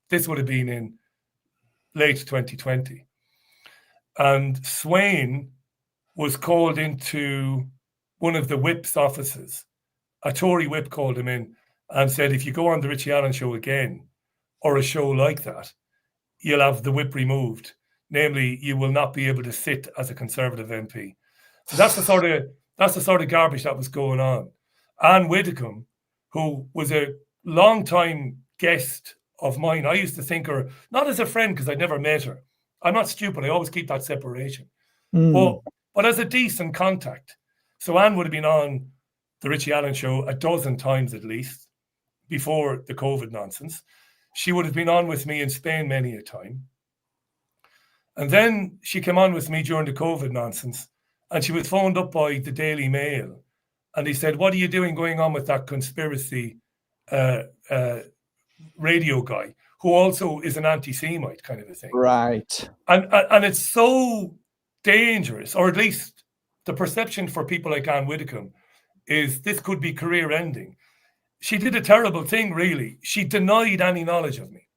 S2: This would have been in late 2020, and Swayne was called into one of the whip's offices. A Tory whip called him in and said, if you go on the Richie Allen show again, or a show like that, you'll have the whip removed. Namely, you will not be able to sit as a Conservative MP. So that's the sort of garbage that was going on. Anne Widdecombe, who was a long-time guest of mine, I used to think her not as a friend because I'd never met her. I'm not stupid. I always keep that separation. But as a decent contact. So Anne would have been on the Richie Allen show a dozen times at least before the COVID nonsense. She would have been on with me in Spain many a time. And then she came on with me during the COVID nonsense, and she was phoned up by the Daily Mail, and they said, what are you doing going on with that conspiracy radio guy, who also is an anti-Semite kind of a thing.
S1: Right.
S2: And it's so dangerous, or at least the perception for people like Anne Widdecombe is this could be career ending. She did a terrible thing, really. She denied any knowledge of me.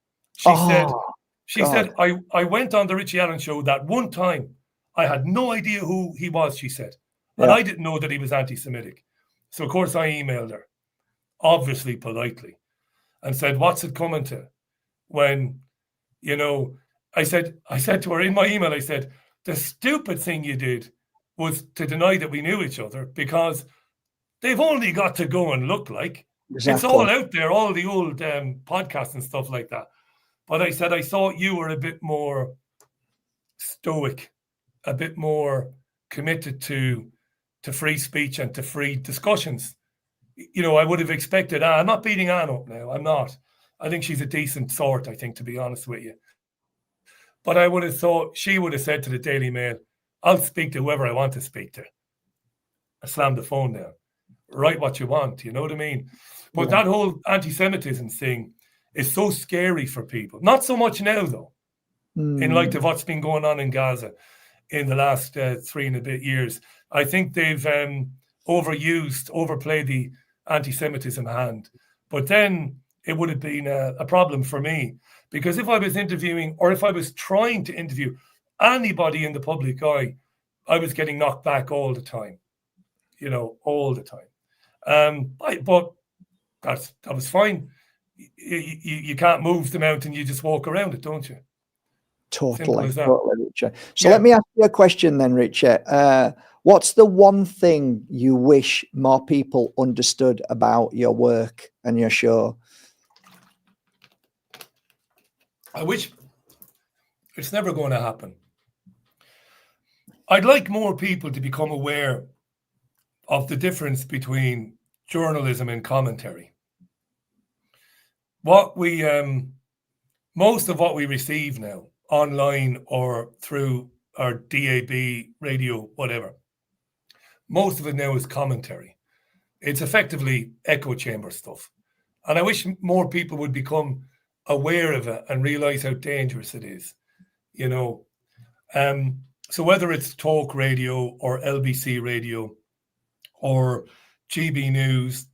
S2: She said, I went on the Richie Allen show that one time. I had no idea who he was, she said. And I didn't know that he was anti-Semitic. So, of course, I emailed her, obviously politely, and said, what's it coming to? When, I said to her in my email, I said, the stupid thing you did was to deny that we knew each other, because they've only got to go and look like. Exactly. It's all out there, all the old podcasts and stuff like that. But I said, I thought you were a bit more stoic, a bit more committed to free speech and to free discussions. I would have expected, I'm not beating Anne up now. I'm not. I think she's a decent sort, I think, to be honest with you. But I would have thought she would have said to the Daily Mail, I'll speak to whoever I want to speak to. I slammed the phone down. Write what you want, you know what I mean? But that whole anti-Semitism thing is so scary for people. Not so much now, though, in light of what's been going on in Gaza in the last 3 and a bit years. I think they've overplayed the anti-Semitism hand. But then it would have been a problem for me, because if I was interviewing, or if I was trying to interview anybody in the public eye, I was getting knocked back all the time, all the time. But that was fine. You can't move the mountain, you just walk around it, don't you?
S1: Totally, Richie. So let me ask you a question then, Richie. What's the one thing you wish more people understood about your work and your show?
S2: I wish it's never going to happen. I'd like more people to become aware of the difference between journalism and commentary. Most of what we receive now, online or through our DAB, radio, whatever, most of it now is commentary. It's effectively echo chamber stuff. And I wish more people would become aware of it and realize how dangerous it is, So whether it's talk radio or LBC radio or GB News,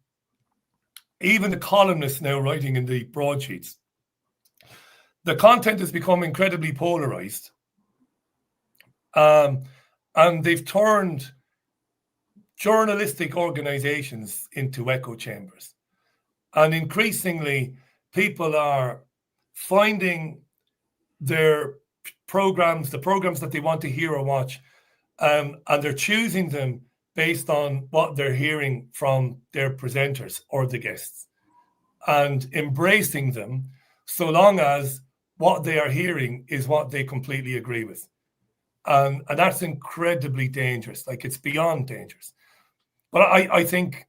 S2: even the columnists now writing in the broadsheets, the content has become incredibly polarized. And they've turned journalistic organizations into echo chambers. And increasingly, people are finding their programs, the programs that they want to hear or watch, and they're choosing them based on what they're hearing from their presenters or the guests, and embracing them so long as what they are hearing is what they completely agree with. And that's incredibly dangerous. Like, it's beyond dangerous. But I think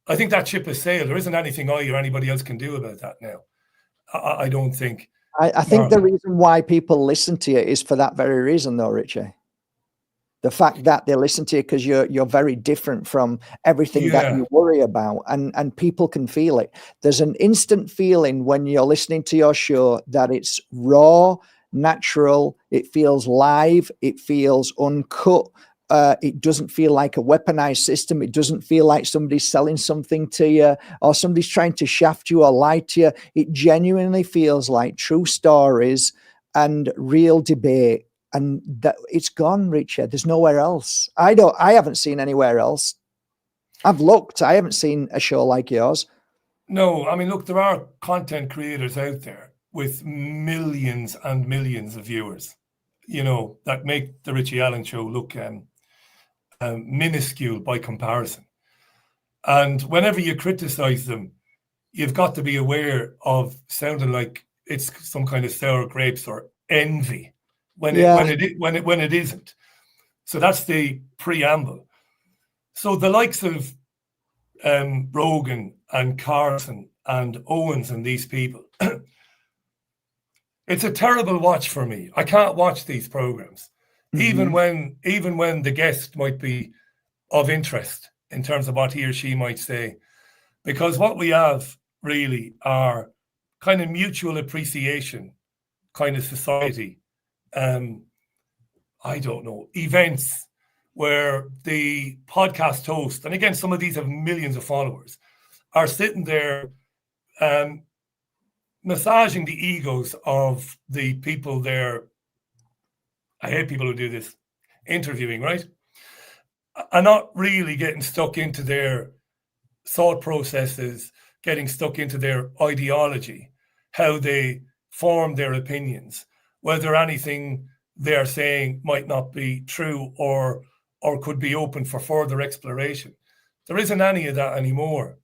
S2: that ship has sailed. There isn't anything I or anybody else can do about that now. I don't think.
S1: I think the reason why people listen to you is for that very reason, though, Richie. The fact that they listen to you because you're very different from everything that you worry about, and people can feel it. There's an instant feeling when you're listening to your show that it's raw, natural, it feels live, it feels uncut. It doesn't feel like a weaponized system. It doesn't feel like somebody's selling something to you or somebody's trying to shaft you or lie to you. It genuinely feels like true stories and real debate. And that it's gone, Richard. There's nowhere else. I haven't seen anywhere else. I've looked. I haven't seen a show like yours.
S2: No, I mean, look, there are content creators out there with millions and millions of viewers, that make the Richie Allen show look minuscule by comparison. And whenever you criticize them, you've got to be aware of sounding like it's some kind of sour grapes or envy when it isn't. So that's the preamble. So the likes of Rogan and Carson and Owens and these people, it's a terrible watch for me. I can't watch these programs, even when the guest might be of interest in terms of what he or she might say, because what we have really are kind of mutual appreciation kind of society. I don't know, events where the podcast host, and again, some of these have millions of followers, are sitting there massaging the egos of the people there. I hate people who do this, interviewing, right? And not really getting stuck into their thought processes, getting stuck into their ideology, how they form their opinions, whether anything they're saying might not be true or could be open for further exploration. There isn't any of that anymore,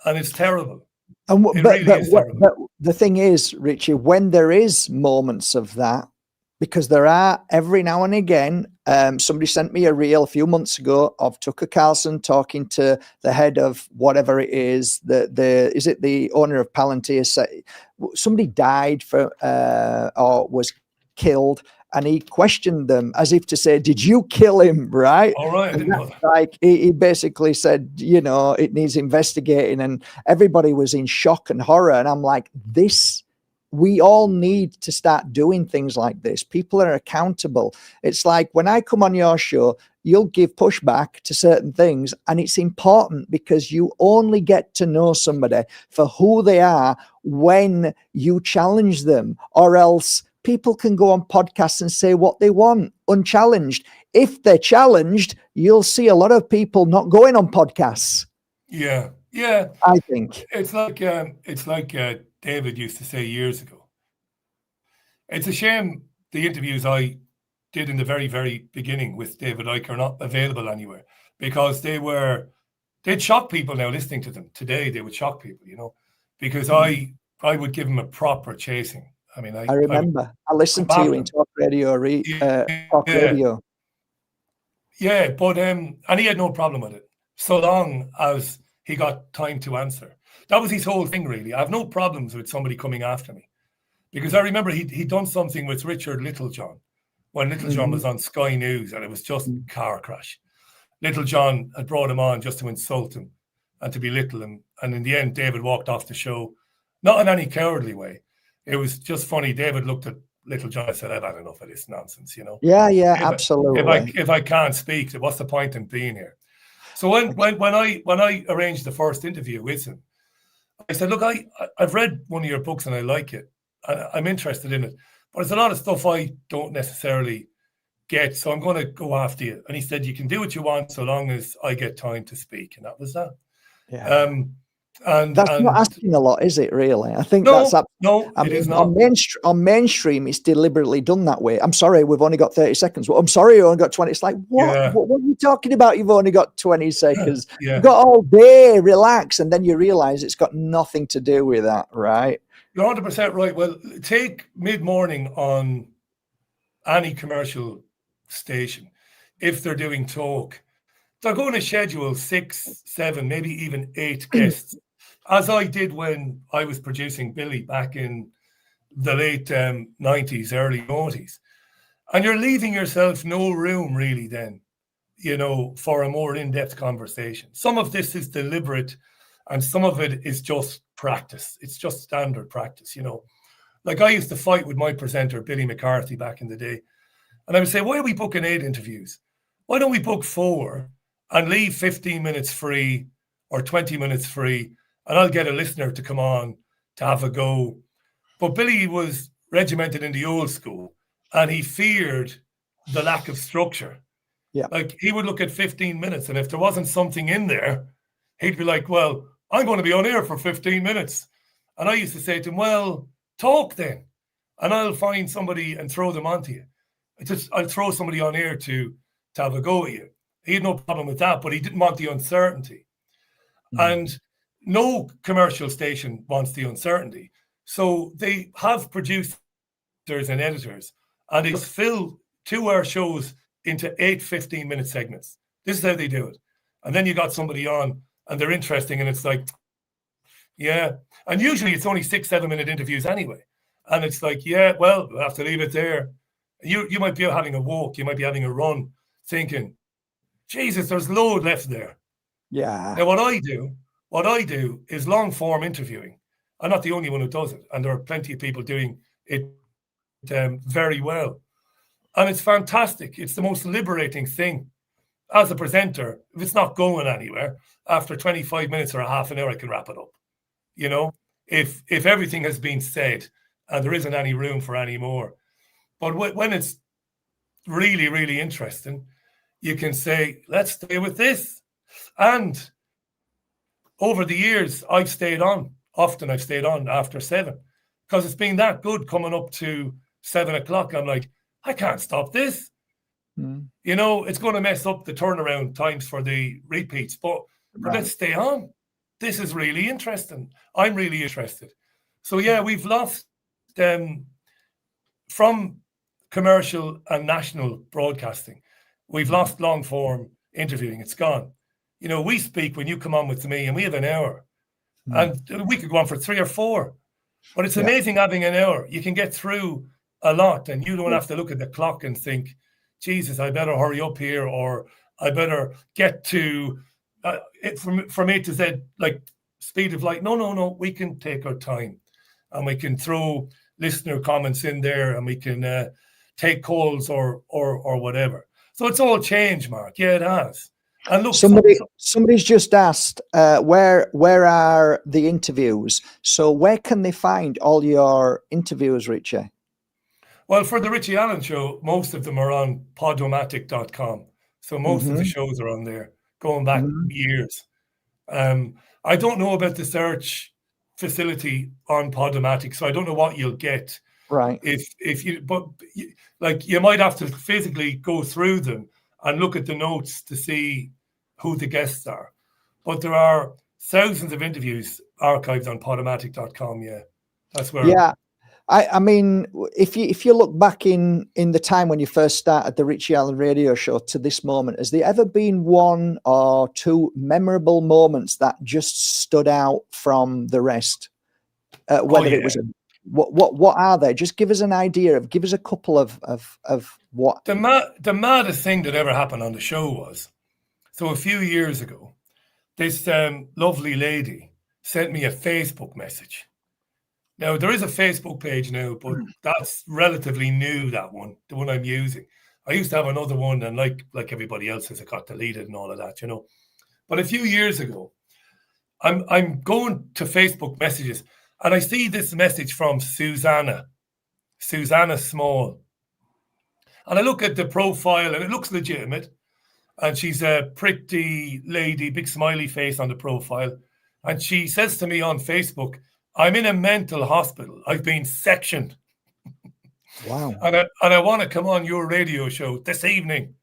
S2: and it's terrible.
S1: And but the thing is, Richie, when there is moments of that, because there are every now and again, somebody sent me a reel a few months ago of Tucker Carlson talking to the head of whatever it is. Is it the owner of Palantir? Somebody died or was killed, and he questioned them as if to say, "Did you kill him?" Right?
S2: All right, I didn't know that.
S1: Like he basically said, it needs investigating, and everybody was in shock and horror. And I'm like, this. We all need to start doing things like this. People are accountable. It's like when I come on your show, you'll give pushback to certain things, and it's important because you only get to know somebody for who they are when you challenge them, or else people can go on podcasts and say what they want unchallenged. If they're challenged, you'll see a lot of people not going on podcasts.
S2: Yeah.
S1: I think
S2: it's like David used to say years ago. It's a shame the interviews I did in the very, very beginning with David Icke are not available anywhere, because they'd shock people now listening to them today. They would shock people, because I would give them a proper chasing. I mean, I remember
S1: I listened to you in Talk Radio. Radio.
S2: Yeah, but and he had no problem with it, so long as he got time to answer. That was his whole thing, really. I have no problems with somebody coming after me, because I remember he'd done something with Richard Littlejohn when Littlejohn was on Sky News, and it was just car crash. Littlejohn had brought him on just to insult him and to belittle him, and in the end, David walked off the show, not in any cowardly way. It was just funny. David looked at Littlejohn and said, "I've had enough of this nonsense,
S1: Yeah, absolutely.
S2: If I can't speak, what's the point in being here?" So when I arranged the first interview with him, I said, "Look, I've read one of your books and I like it. I'm interested in it, but there's a lot of stuff I don't necessarily get, so I'm going to go after you." And he said, "You can do what you want so long as I get time to speak." And that was that.
S1: Yeah. That's not asking a lot, is it, really? I think it is not. On mainstream, it's deliberately done that way. I'm sorry, we've only got 30 seconds. Well, I'm sorry, you only got 20. It's like, what? Yeah. What are you talking about? You've only got 20 seconds. Yeah. You've got all day, relax. And then you realize it's got nothing to do with that, right?
S2: You're 100% right. Well, take mid-morning on any commercial station. If they're doing talk, they're going to schedule 6, 7, maybe even 8 guests, as I did when I was producing Billy back in the late 90s, early 90s. And you're leaving yourself no room really then, for a more in-depth conversation. Some of this is deliberate and some of it is just practice. It's just standard practice, Like I used to fight with my presenter, Billy McCarthy, back in the day. And I would say, why are we booking 8 interviews? Why don't we book 4 and leave 15 minutes free or 20 minutes free, and I'll get a listener to come on to have a go. But Billy was regimented in the old school and he feared the lack of structure.
S1: Yeah.
S2: Like he would look at 15 minutes and if there wasn't something in there, he'd be like, well, I'm going to be on air for 15 minutes. And I used to say to him, well, talk then, and I'll find somebody and throw them onto you. I'll throw somebody on air to have a go at you. He had no problem with that, but he didn't want the uncertainty. And no commercial station wants the uncertainty. So they have producers and editors, and they fill 2-hour shows into 8 15-minute segments. This is how they do it. And then you got somebody on, and they're interesting, and it's like, yeah. And usually it's only 6-7 minute interviews anyway. And it's like, yeah, well, we'll have to leave it there. You might be having a walk, you might be having a run, thinking, Jesus, there's load left there.
S1: Yeah.
S2: Now, what I do is long form interviewing. I'm not the only one who does it, and there are plenty of people doing it very well. And it's fantastic. It's the most liberating thing. As a presenter, if it's not going anywhere, after 25 minutes or a half an hour, I can wrap it up. If everything has been said and there isn't any room for any more. But when it's really, really interesting, you can say, let's stay with this. And over the years, I've stayed on. Often I've stayed on after 7 because it's been that good coming up to 7 o'clock. I'm like, I can't stop this. It's going to mess up the turnaround times for the repeats, but let's stay on. This is really interesting. I'm really interested. So, yeah, we've lost from commercial and national broadcasting. We've lost long form interviewing. It's gone. We speak when you come on with me and we have an hour and we could go on for 3 or 4, but it's amazing having an hour. You can get through a lot and you don't have to look at the clock and think, Jesus, I better hurry up here, or I better get to it from A to Z, like speed of light. No. We can take our time and we can throw listener comments in there and we can take calls or whatever. So it's all changed, Mark. Yeah, it has. And look,
S1: somebody's just asked, where are the interviews? So where can they find all your interviews, Richie?
S2: Well, for the Richie Allen Show, most of them are on podomatic.com. So most of the shows are on there, going back years. I don't know about the search facility on Podomatic, so I don't know what you'll get.
S1: Right.
S2: But you might have to physically go through them and look at the notes to see who the guests are. But there are thousands of interviews archived on podomatic.com. Yeah, that's where.
S1: Yeah. I mean, if you look back in the time when you first started the Richie Allen radio show to this moment, has there ever been 1 or 2 memorable moments that just stood out from the rest? Whether it was what are they? Just give us an idea give us a couple of what.
S2: The maddest thing that ever happened on the show was, so a few years ago, this lovely lady sent me a Facebook message. Now, there is a Facebook page now, but that's relatively new, that one, the one I'm using. I used to have another one, and like everybody else's, it got deleted and all of that, But a few years ago, I'm going to Facebook messages, and I see this message from Susanna Small. And I look at the profile, and it looks legitimate. And she's a pretty lady, big smiley face on the profile. And she says to me on Facebook, I'm in a mental hospital. I've been sectioned.
S1: Wow.
S2: And I want to come on your radio show this evening.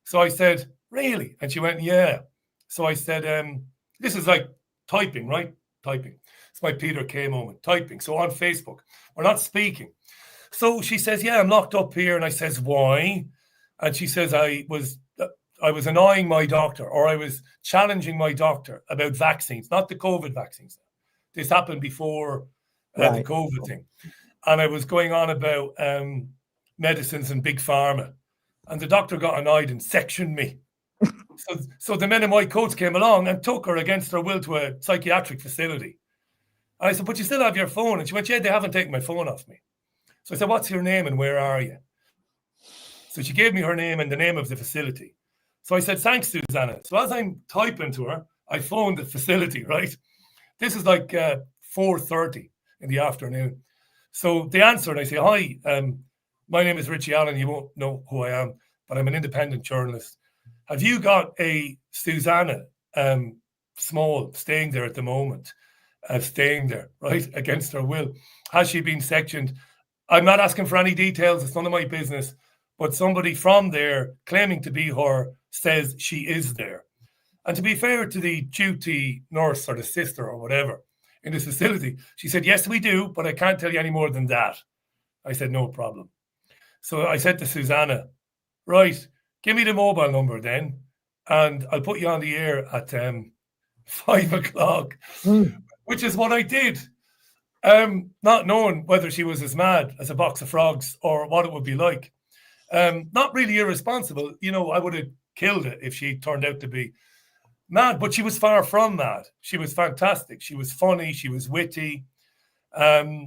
S2: So I said, really? And she went, yeah. So I said, this is like typing, right? Typing. It's my Peter Kay moment, typing. So on Facebook, we're not speaking. So she says, yeah, I'm locked up here. And I says, why? And she says, I was annoying my doctor, or I was challenging my doctor about vaccines, not the COVID vaccines. This happened before the COVID thing. and I was going on about medicines and big pharma, and the doctor got annoyed and sectioned me. So the men in white coats came along and took her against her will to a psychiatric facility. And I said, but you still have your phone? And she went, yeah, they haven't taken my phone off me. So I said, what's your name and where are you? So she gave me her name and the name of the facility. So I said, thanks, Susanna. So as I'm typing to her, I phoned the facility, right? This is like 4:30 in the afternoon. So they answered. I say, hi, my name is Richie Allen. You won't know who I am, but I'm an independent journalist. Have you got a Susanna Small staying there at the moment? Staying there, right, against her will. Has she been sectioned? I'm not asking for any details. It's none of my business. But somebody from there claiming to be her says she is there. And to be fair to the duty nurse or the sister or whatever in this facility, she said, yes, we do, but I can't tell you any more than that. I said, no problem. So I said to Susanna, right, give me the mobile number then, and I'll put you on the air at 5 o'clock, which is what I did. Not knowing whether she was as mad as a box of frogs or what it would be like. Not really irresponsible. You know, I would have killed it if she turned out to be mad, but she was far from mad. She was fantastic. She was funny. She was witty. I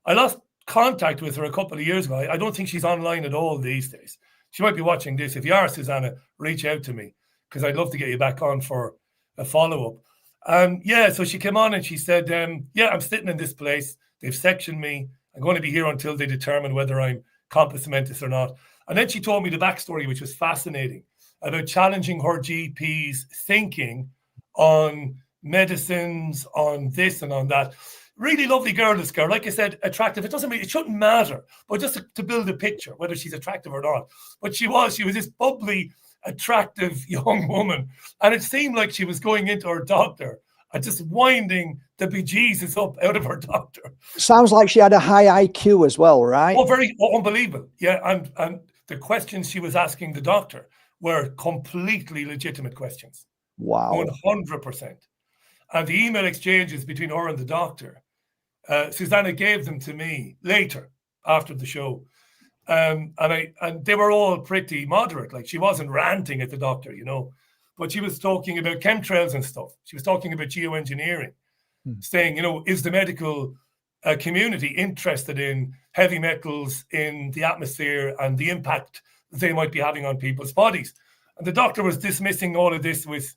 S2: lost contact with her a couple of years ago. I don't think she's online at all these days. She might be watching this. If you are, Susanna, reach out to me because I'd love to get you back on for a follow-up. Yeah, so she came on and she said, yeah, I'm sitting in this place. They've sectioned me. I'm going to be here until they determine whether I'm compos mentis or not. And then she told me the backstory, which was fascinating, about challenging her GP's thinking on medicines, on this and on that. Really lovely girl, this girl. Like I said, attractive. It shouldn't matter, but just to build a picture, whether she's attractive or not. But she was this bubbly, attractive young woman. And it seemed like she was going into her doctor and just winding the bejesus up out of her doctor.
S1: Sounds like she had a high IQ as well, right?
S2: Oh, unbelievable. Yeah, and the questions she was asking the doctor were completely legitimate questions.
S1: Wow.
S2: 100%. And the email exchanges between her and the doctor, Susanna gave them to me later after the show. And they were all pretty moderate. Like, she wasn't ranting at the doctor, you know, but she was talking about chemtrails and stuff. She was talking about geoengineering, saying, you know, is the medical community interested in heavy metals in the atmosphere and the impact they might be having on people's bodies? And the doctor was dismissing all of this with,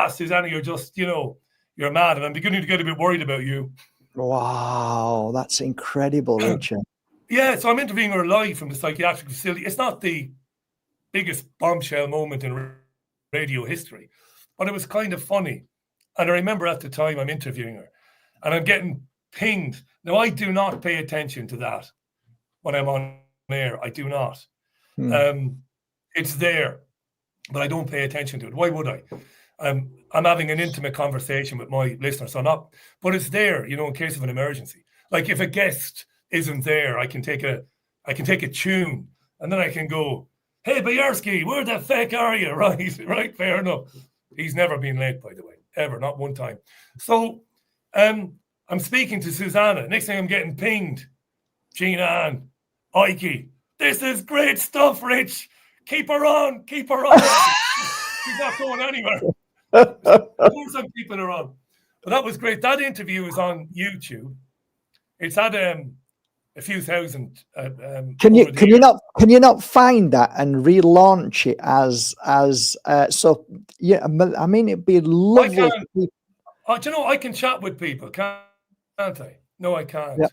S2: Susanna, you're just, you know, you're mad, and I'm beginning to get a bit worried about you.
S1: Wow, that's incredible, Richard.
S2: Yeah, so I'm interviewing her live from the psychiatric facility. It's not the biggest bombshell moment in radio history, but it was kind of funny. And I remember at the time I'm interviewing her, and I'm getting pinged. Now, I do not pay attention to that when I'm on air. I do not. It's there, but I don't pay attention to it. Why would I? I'm having an intimate conversation with my listeners, so not. But it's there, you know, in case of an emergency. Like, if a guest isn't there, I can take a tune, and then I can go, "Hey, Boyarsky, where the feck are you?" Right, fair enough. He's never been late, by the way, ever, not one time. So, I'm speaking to Susanna. Next thing I'm getting pinged. Jean Ann, Ike, this is great stuff, Rich. Keep her on. She's not going anywhere. Of course I'm keeping her on. But that was great. That interview is on YouTube. It's had a few thousand.
S1: Can you not find that and relaunch it as so? Yeah, I mean, it'd be lovely.
S2: Do you know, I can chat with people, can't I? No, I can't. Yeah.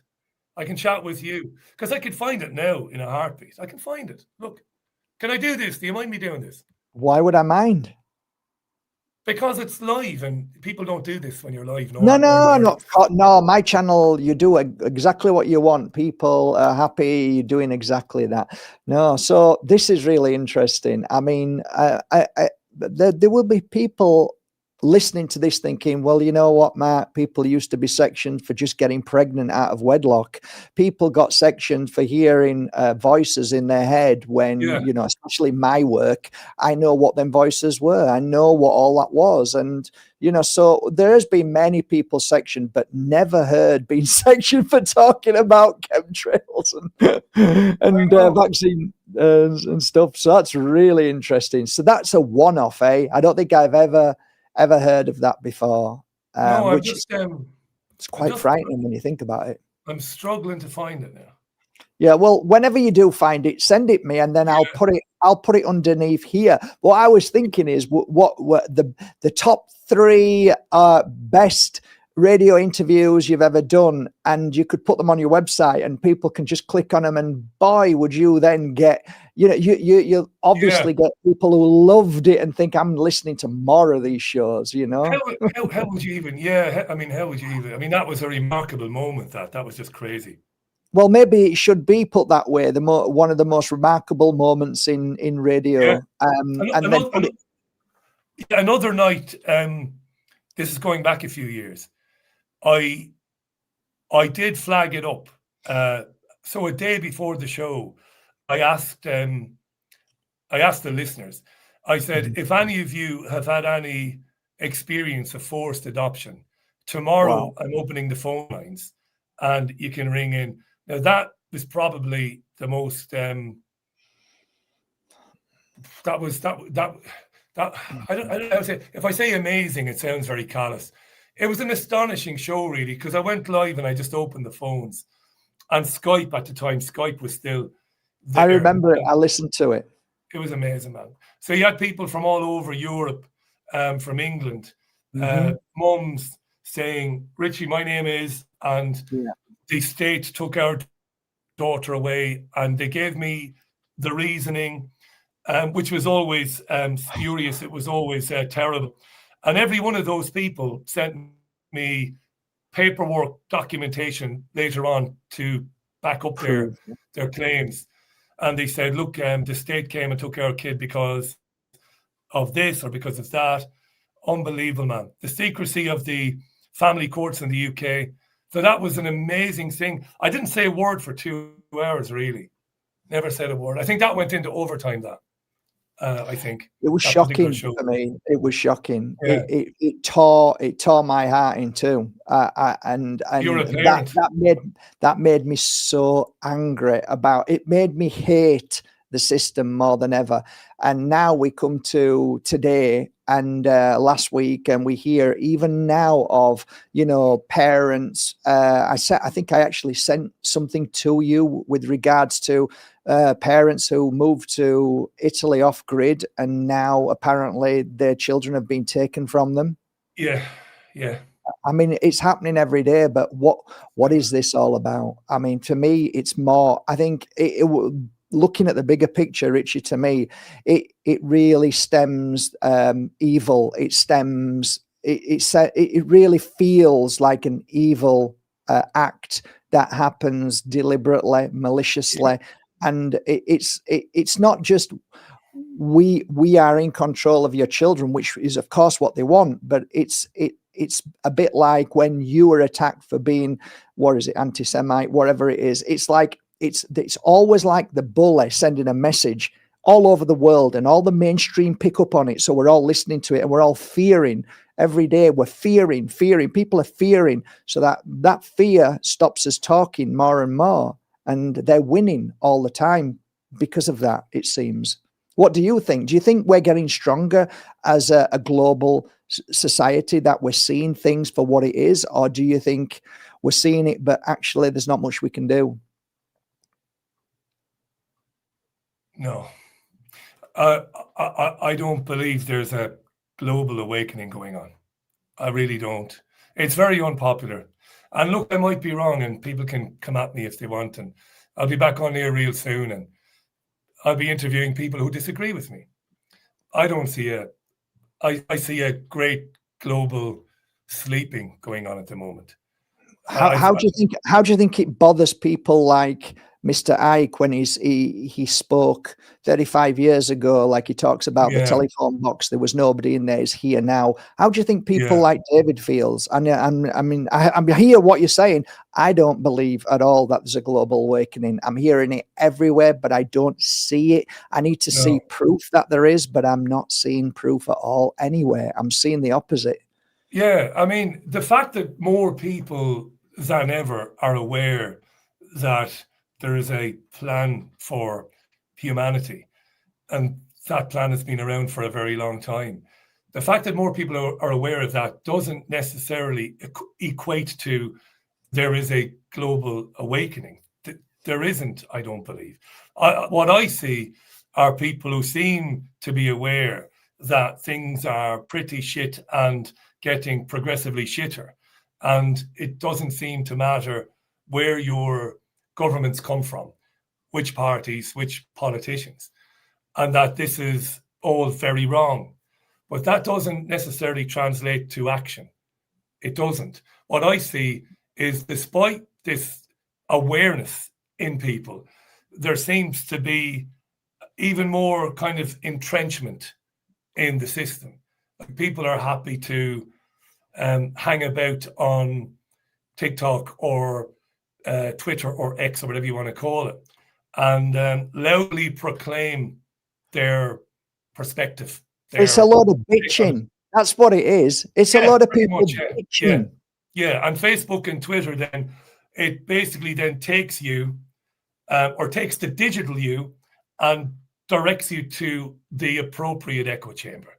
S2: I can chat with you because I could find it now in a heartbeat. I can find it. Look, can I do this? Do you mind me doing this?
S1: Why would I mind?
S2: Because it's live and people don't do this when you're live.
S1: No, my channel, you do exactly what you want. People are happy, you're doing exactly that. No, so this is really interesting. I mean, there will be people listening to this thinking, well, you know what, Matt, people used to be sectioned for just getting pregnant out of wedlock. People got sectioned for hearing voices in their head when, you know, especially my work, I know what them voices were. I know what all that was. And, you know, so there has been many people sectioned, but never heard being sectioned for talking about chemtrails and vaccine and stuff. So that's really interesting. So that's a one-off, eh? I don't think I've ever heard of that before,
S2: No, I'm
S1: which
S2: just,
S1: it's quite frightening when you think about it.
S2: I'm struggling to find it now.
S1: Yeah, well, whenever you do find it, send it me, and then I'll put it underneath here. What I was thinking is what the top 3 best radio interviews you've ever done, and you could put them on your website, and people can just click on them, and boy, would you then get, you know, you obviously get people who loved it and think, I'm listening to more of these shows, you know.
S2: How would you even? I mean, how would you even? I mean, that was a remarkable moment. That was just crazy.
S1: Well, maybe it should be put that way. One of the most remarkable moments in radio.
S2: Another night. This is going back a few years. I did flag it up. So a day before the show, I asked the listeners. I said, if any of you have had any experience of forced adoption, tomorrow I'm opening the phone lines, and you can ring in. Now that was probably the most. That I don't know how to say. If I say amazing, it sounds very callous. It was an astonishing show, really, because I went live and I just opened the phones, and Skype at the time, Skype was still there.
S1: I remember it. I listened to it.
S2: It was amazing, man. So you had people from all over Europe, from England, mums saying, Richie, my name is, and the state took our daughter away, and they gave me the reasoning, which was always spurious. It was always terrible. And every one of those people sent me paperwork documentation later on to back up their claims. And they said, look, the state came and took our kid because of this or because of that. Unbelievable, man. The secrecy of the family courts in the UK. So that was an amazing thing. I didn't say a word for 2 hours, really. Never said a word. I think that went into overtime, that. I think
S1: it was shocking for me. It was shocking. Yeah. It tore my heart in two. And
S2: you're a parent.
S1: that made me so angry about it. Made me hate the system more than ever. And now we come to today and last week, and we hear even now of, you know, parents. I think I actually sent something to you with regards to parents who moved to Italy off grid, and now apparently their children have been taken from them.
S2: Yeah.
S1: I mean, it's happening every day, but what is this all about? I mean, to me, it's more, I think looking at the bigger picture, Richie, to me, it really stems evil. It stems, it really feels like an evil act that happens deliberately, maliciously. And it's not just we are in control of your children, which is of course what they want, but it's a bit like when you were attacked for being, what is it, anti-Semite, whatever it is. It's like it's always like the bully sending a message all over the world, and all the mainstream pick up on it, so we're all listening to it, and we're all fearing every day. We're fearing. People are fearing, so that fear stops us talking more and more, and they're winning all the time because of that, it seems. What do you think? Do you think we're getting stronger as a global society, that we're seeing things for what it is, or do you think we're seeing it, but actually there's not much we can do?
S2: No, I don't believe there's a global awakening going on. I really don't. It's very unpopular. And look, I might be wrong, and people can come at me if they want, and I'll be back on here real soon, and I'll be interviewing people who disagree with me. I don't see I see a great global sleeping going on at the moment.
S1: How do you think it bothers people like Mr. Ike when he spoke 35 years ago, like he talks about the telephone box, there was nobody in there, is here now. How do you think people like David feels? And I mean, I hear what you're saying. I don't believe at all that there's a global awakening. I'm hearing it everywhere, but I don't see it. I need to see proof that there is, but I'm not seeing proof at all anywhere. I'm seeing the opposite.
S2: Yeah, I mean, the fact that more people than ever are aware that there is a plan for humanity, and that plan has been around for a very long time. The fact that more people are aware of that doesn't necessarily equate to there is a global awakening. There isn't, I don't believe. What I see are people who seem to be aware that things are pretty shit and getting progressively shitter. And it doesn't seem to matter where your governments come from, which parties, which politicians, and that this is all very wrong. But that doesn't necessarily translate to action. It doesn't. What I see is, despite this awareness in people, there seems to be even more kind of entrenchment in the system. People are happy to hang about on TikTok or Twitter or X or whatever you want to call it, and loudly proclaim their perspective.
S1: It's a lot of bitching. That's what it is. It's a lot of people bitching.
S2: Yeah, and Facebook and Twitter, then it basically then takes you or takes the digital you and directs you to the appropriate echo chamber.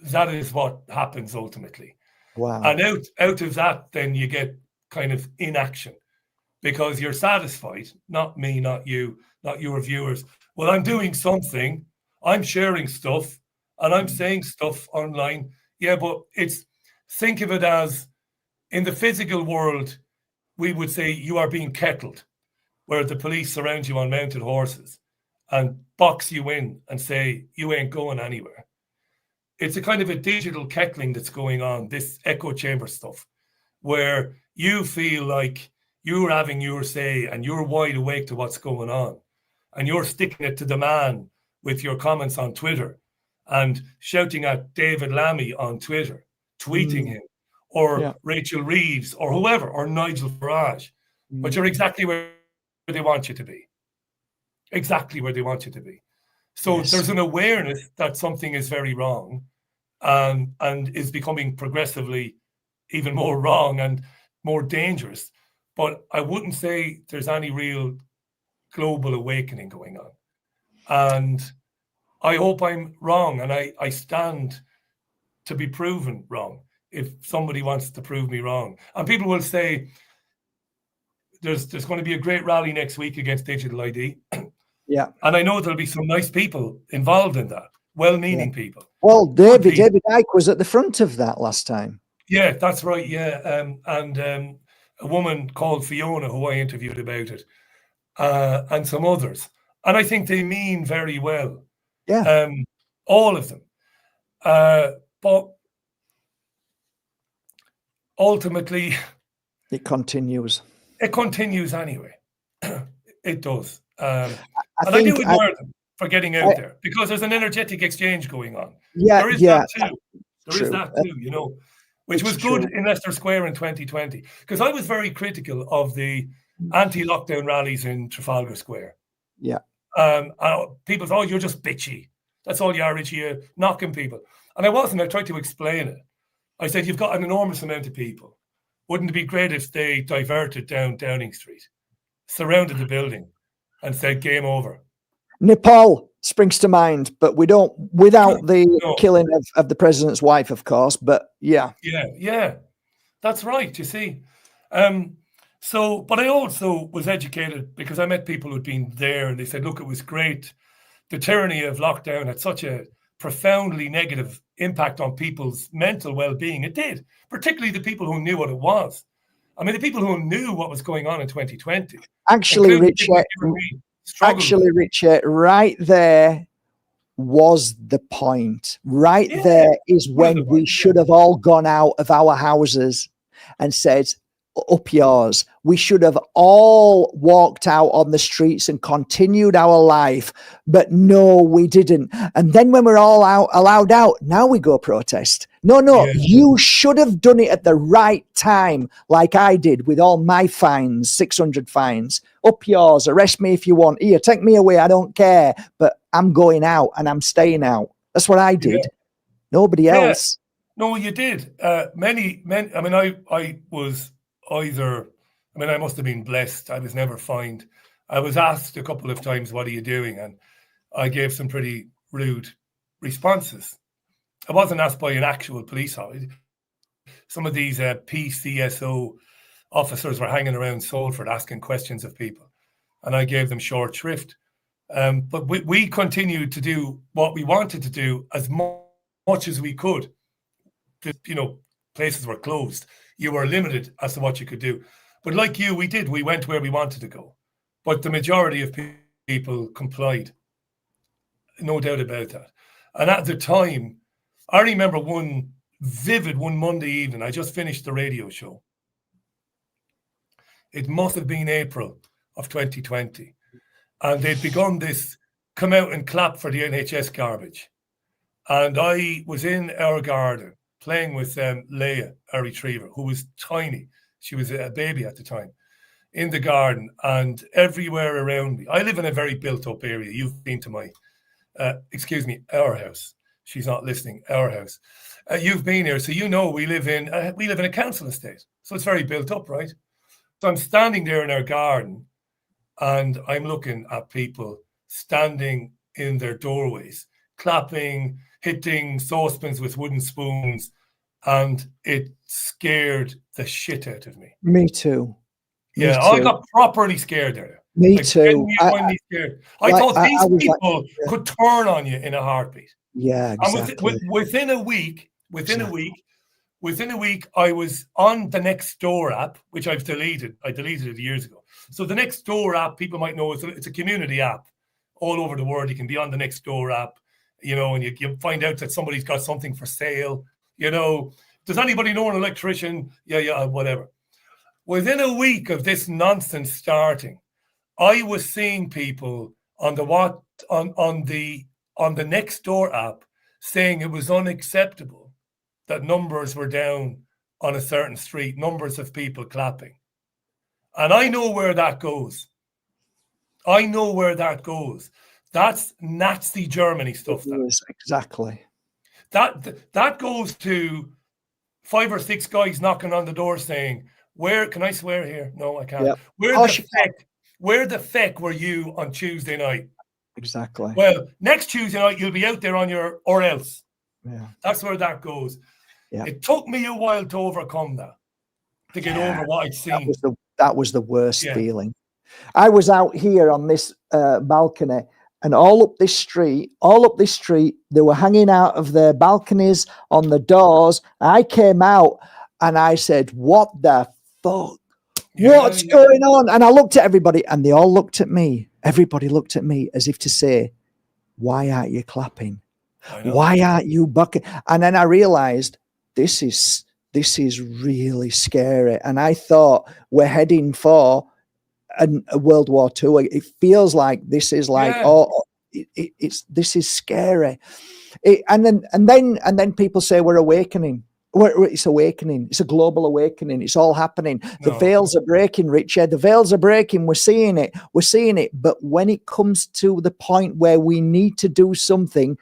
S2: That is what happens ultimately.
S1: Wow.
S2: And out of that, then you get kind of inaction, because you're satisfied, not me, not you, not your viewers. Well, I'm doing something, I'm sharing stuff, and I'm saying stuff online. Yeah, but think of it as, in the physical world, we would say you are being kettled, where the police surround you on mounted horses and box you in and say, you ain't going anywhere. It's a kind of a digital kettling that's going on, this echo chamber stuff, where you feel like you're having your say and you're wide awake to what's going on. And you're sticking it to the man with your comments on Twitter and shouting at David Lammy on Twitter, tweeting him, or Rachel Reeves or whoever, or Nigel Farage. But you're exactly where they want you to be. Exactly where they want you to be. So there's an awareness that something is very wrong, and is becoming progressively even more wrong and more dangerous. But I wouldn't say there's any real global awakening going on. And I hope I'm wrong, and I stand to be proven wrong if somebody wants to prove me wrong. And people will say there's going to be a great rally next week against digital ID.
S1: Yeah.
S2: And I know there'll be some nice people involved in that, well-meaning people.
S1: Well, David Icke was at the front of that last time.
S2: Yeah, that's right. Yeah. And a woman called Fiona, who I interviewed about it, and some others. And I think they mean very well.
S1: Yeah.
S2: All of them. But ultimately,
S1: it continues.
S2: It continues anyway. It does. And I do admire them for getting out there, because there's an energetic exchange going on.
S1: Yeah,
S2: there is that too. There is that too, you know, which was good in Leicester Square in 2020. Because I was very critical of the anti-lockdown rallies in Trafalgar Square.
S1: Yeah.
S2: People thought, oh, you're just bitchy. That's all you are, Richie, you're knocking people. And I wasn't. I tried to explain it. I said, you've got an enormous amount of people. Wouldn't it be great if they diverted down Downing Street, surrounded the building, and said, game over?
S1: Nepal springs to mind, but we don't, without the killing of the president's wife, of course, but yeah.
S2: Yeah, that's right, you see. But I also was educated because I met people who'd been there, and they said, look, it was great. The tyranny of lockdown had such a profoundly negative impact on people's mental well-being. It did, particularly the people who knew what it was. I mean, the people who knew what was going on in 2020.
S1: Actually, Richard, right there was the point. Right there is when we should have all gone out of our houses and said, up yours. We should have all walked out on the streets and continued our life, but no, we didn't. And then when we're all allowed out, now we go protest. No, you should have done it at the right time, like I did with all my fines, 600 fines. Up yours, arrest me if you want. Here, take me away, I don't care, but I'm going out and I'm staying out. That's what I did. Nobody else.
S2: No, you did. Many. I mean, I was either. I mean, I must have been blessed. I was never fined. I was asked a couple of times, "What are you doing?" And I gave some pretty rude responses. I wasn't asked by an actual police officer. Some of these PCSO officers were hanging around Salford asking questions of people, and I gave them short shrift. But we continued to do what we wanted to do as much as we could. Places were closed. You were limited as to what you could do. But like you, we went where we wanted to go. But the majority of people complied. No doubt about that. And at the time, I remember one Monday evening, I just finished the radio show. It must have been April of 2020. And they'd begun this come out and clap for the NHS garbage. And I was in our garden playing with Leia, our retriever, who was tiny. She was a baby at the time, in the garden, and everywhere around me. I live in a very built-up area. You've been to my, our house. She's not listening. Our house. You've been here, so you know we live in a council estate, so it's very built up, right? So I'm standing there in our garden, and I'm looking at people standing in their doorways, clapping, hitting saucepans with wooden spoons, and it scared the shit out of me.
S1: Me too.
S2: Yeah, I got properly scared there.
S1: Me too.
S2: Scared. I thought these people could turn on you in a heartbeat.
S1: Yeah, exactly.
S2: And within a week, I was on the Nextdoor app, which I've deleted. I deleted it years ago. So the Nextdoor app, people might know, it's a community app all over the world. You can be on the Nextdoor app, and you find out that somebody's got something for sale. Does anybody know an electrician? Yeah, whatever. Within a week of this nonsense starting, I was seeing people on the Nextdoor app saying it was unacceptable that numbers were down on a certain street, numbers of people clapping. And I know where that goes. That's Nazi Germany stuff.
S1: Exactly.
S2: That goes to 5 or 6 guys knocking on the door saying, "Where can I swear here? No, I can't. Yep. Where the feck were you on Tuesday night?"
S1: Exactly.
S2: Well, next Tuesday night you'll be out there on your or else.
S1: Yeah.
S2: That's where that goes.
S1: Yeah.
S2: It took me a while to overcome that, to get over what I'd seen.
S1: That was the worst feeling. I was out here on this balcony, and all up this street, they were hanging out of their balconies on the doors. I came out and I said, "What the fuck? What's going on?" And I looked at everybody, and they all looked at me. Everybody looked at me as if to say, "Why aren't you clapping? Why aren't you bucking?" And then I realized this is really scary. And I thought we're heading for a World War II. It feels like this is like this is scary. And then people say we're awakening. It's awakening. It's a global awakening. It's all happening. The veils are breaking, Richard. The veils are breaking. We're seeing it. But when it comes to the point where we need to do something,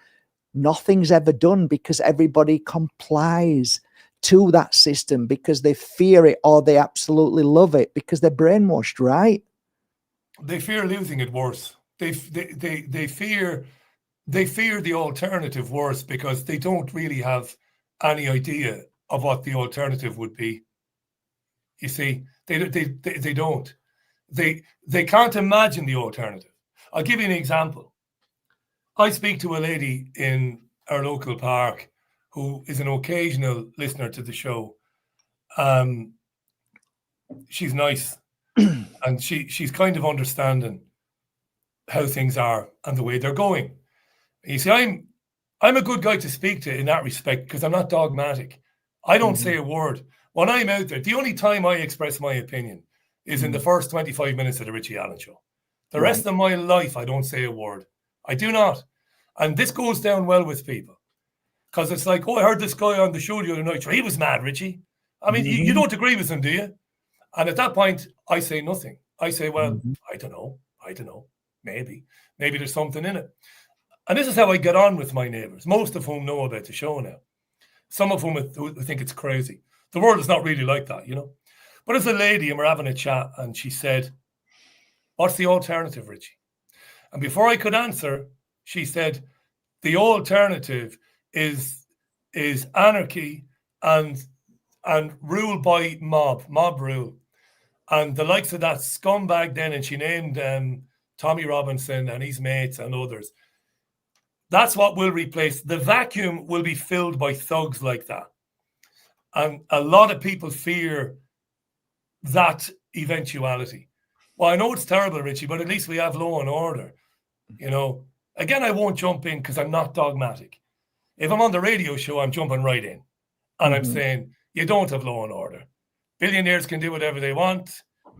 S1: nothing's ever done because everybody complies to that system because they fear it or they absolutely love it because they're brainwashed, right?
S2: They fear losing it worse. They fear the alternative worse because they don't really have any idea of what the alternative would be. You see, they don't. They can't imagine the alternative. I'll give you an example. I speak to a lady in our local park who is an occasional listener to the show. She's nice and she's kind of understanding how things are and the way they're going. You see, I'm a good guy to speak to in that respect because I'm not dogmatic. I don't say a word. When I'm out there, the only time I express my opinion is in the first 25 minutes of the Richie Allen show. The rest of my life, I don't say a word. I do not. And this goes down well with people. Because it's like, oh, I heard this guy on the show the other night. He was mad, Richie. I mean, you don't agree with him, do you? And at that point, I say nothing. I say, well, I don't know. Maybe there's something in it. And this is how I get on with my neighbours, most of whom know about the show now. Some of whom who think it's crazy. The world is not really like that, you know. But as a lady, and we're having a chat, and she said, what's the alternative, Richie? And before I could answer, she said, the alternative is anarchy and rule by mob rule. And the likes of that scumbag then, and she named Tommy Robinson and his mates and others. That's what will replace. The vacuum will be filled by thugs like that. And a lot of people fear that eventuality. Well, I know it's terrible, Richie, but at least we have law and order. You know, again, I won't jump in because I'm not dogmatic. If I'm on the radio show, I'm jumping right in. And I'm saying, you don't have law and order. Billionaires can do whatever they want.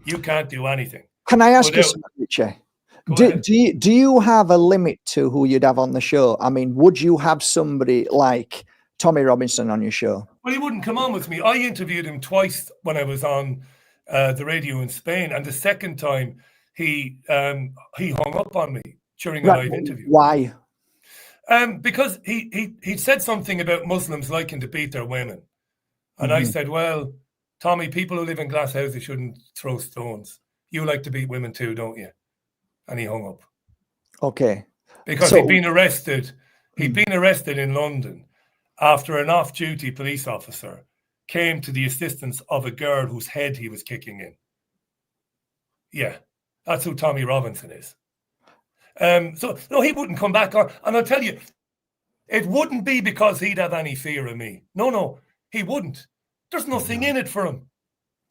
S2: You can't do anything.
S1: Can I ask you something, Richie? Do you have a limit to who you'd have on the show? I mean, would you have somebody like Tommy Robinson on your show?
S2: Well, he wouldn't come on with me. I interviewed him twice when I was on the radio in Spain, and the second time he hung up on me during a live interview.
S1: Why?
S2: Because he said something about Muslims liking to beat their women, and I said, well, Tommy, people who live in glass houses shouldn't throw stones. You like to beat women too, don't you? And he hung up.
S1: Okay.
S2: Because he'd been arrested. He'd been arrested in London after an off-duty police officer came to the assistance of a girl whose head he was kicking in. Yeah, that's who Tommy Robinson is. So, no, he wouldn't come back on. And I'll tell you, it wouldn't be because he'd have any fear of me. No, he wouldn't. There's nothing in it for him.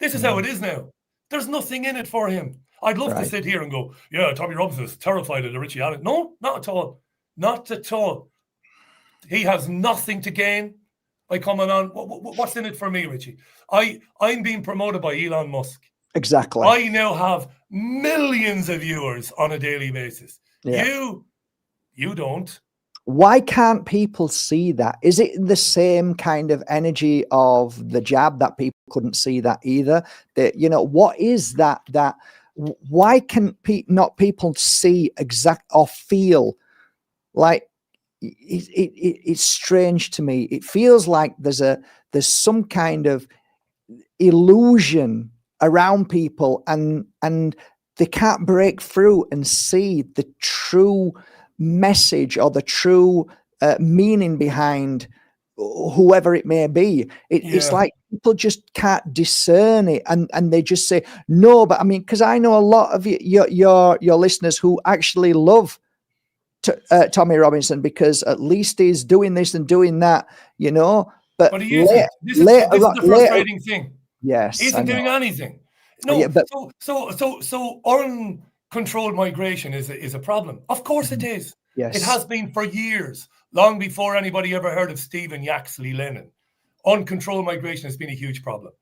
S2: This is how it is now. There's nothing in it for him. I'd love to sit here and go, yeah, Tommy Robinson is terrified of the Richie Allen. No, not at all. Not at all. He has nothing to gain by coming on. What's in it for me, Richie? I'm being promoted by Elon Musk.
S1: Exactly.
S2: I now have millions of viewers on a daily basis. Yeah. You don't.
S1: Why can't people see that? Is it the same kind of energy of the jab that people couldn't see that either? That, you know, what is that? Why can not people see exact or feel like it's strange to me? It feels like there's some kind of illusion around people, and they can't break through and see the true message or the true meaning behind whoever it may be. It's like people just can't discern it, and they just say no. But I mean, because I know a lot of your listeners who actually love Tommy Robinson, because at least he's doing this and doing that, you know. But
S2: he isn't. This is the frustrating thing.
S1: Yes,
S2: he isn't doing anything. No, so uncontrolled migration is a problem. Of course it is.
S1: Yes.
S2: It has been for years, long before anybody ever heard of Stephen Yaxley Lennon. Uncontrolled migration has been a huge problem.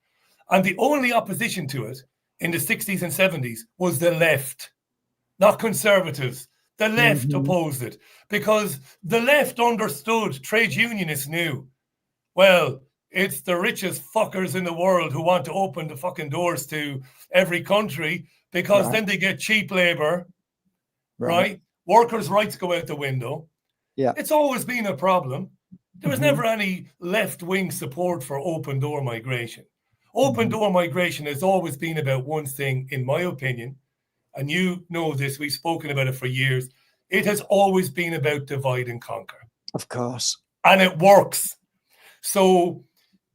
S2: And the only opposition to it in the 60s and 70s was the left, not conservatives. The left opposed it because the left understood, trade unionists knew, well, it's the richest fuckers in the world who want to open the fucking doors to every country because then they get cheap labor, right? Workers' rights go out the window.
S1: Yeah.
S2: It's always been a problem. There was never any left-wing support for open door migration. Open door migration has always been about one thing, in my opinion, and you know this, we've spoken about it for years. It has always been about divide and conquer.
S1: Of course.
S2: And it works. So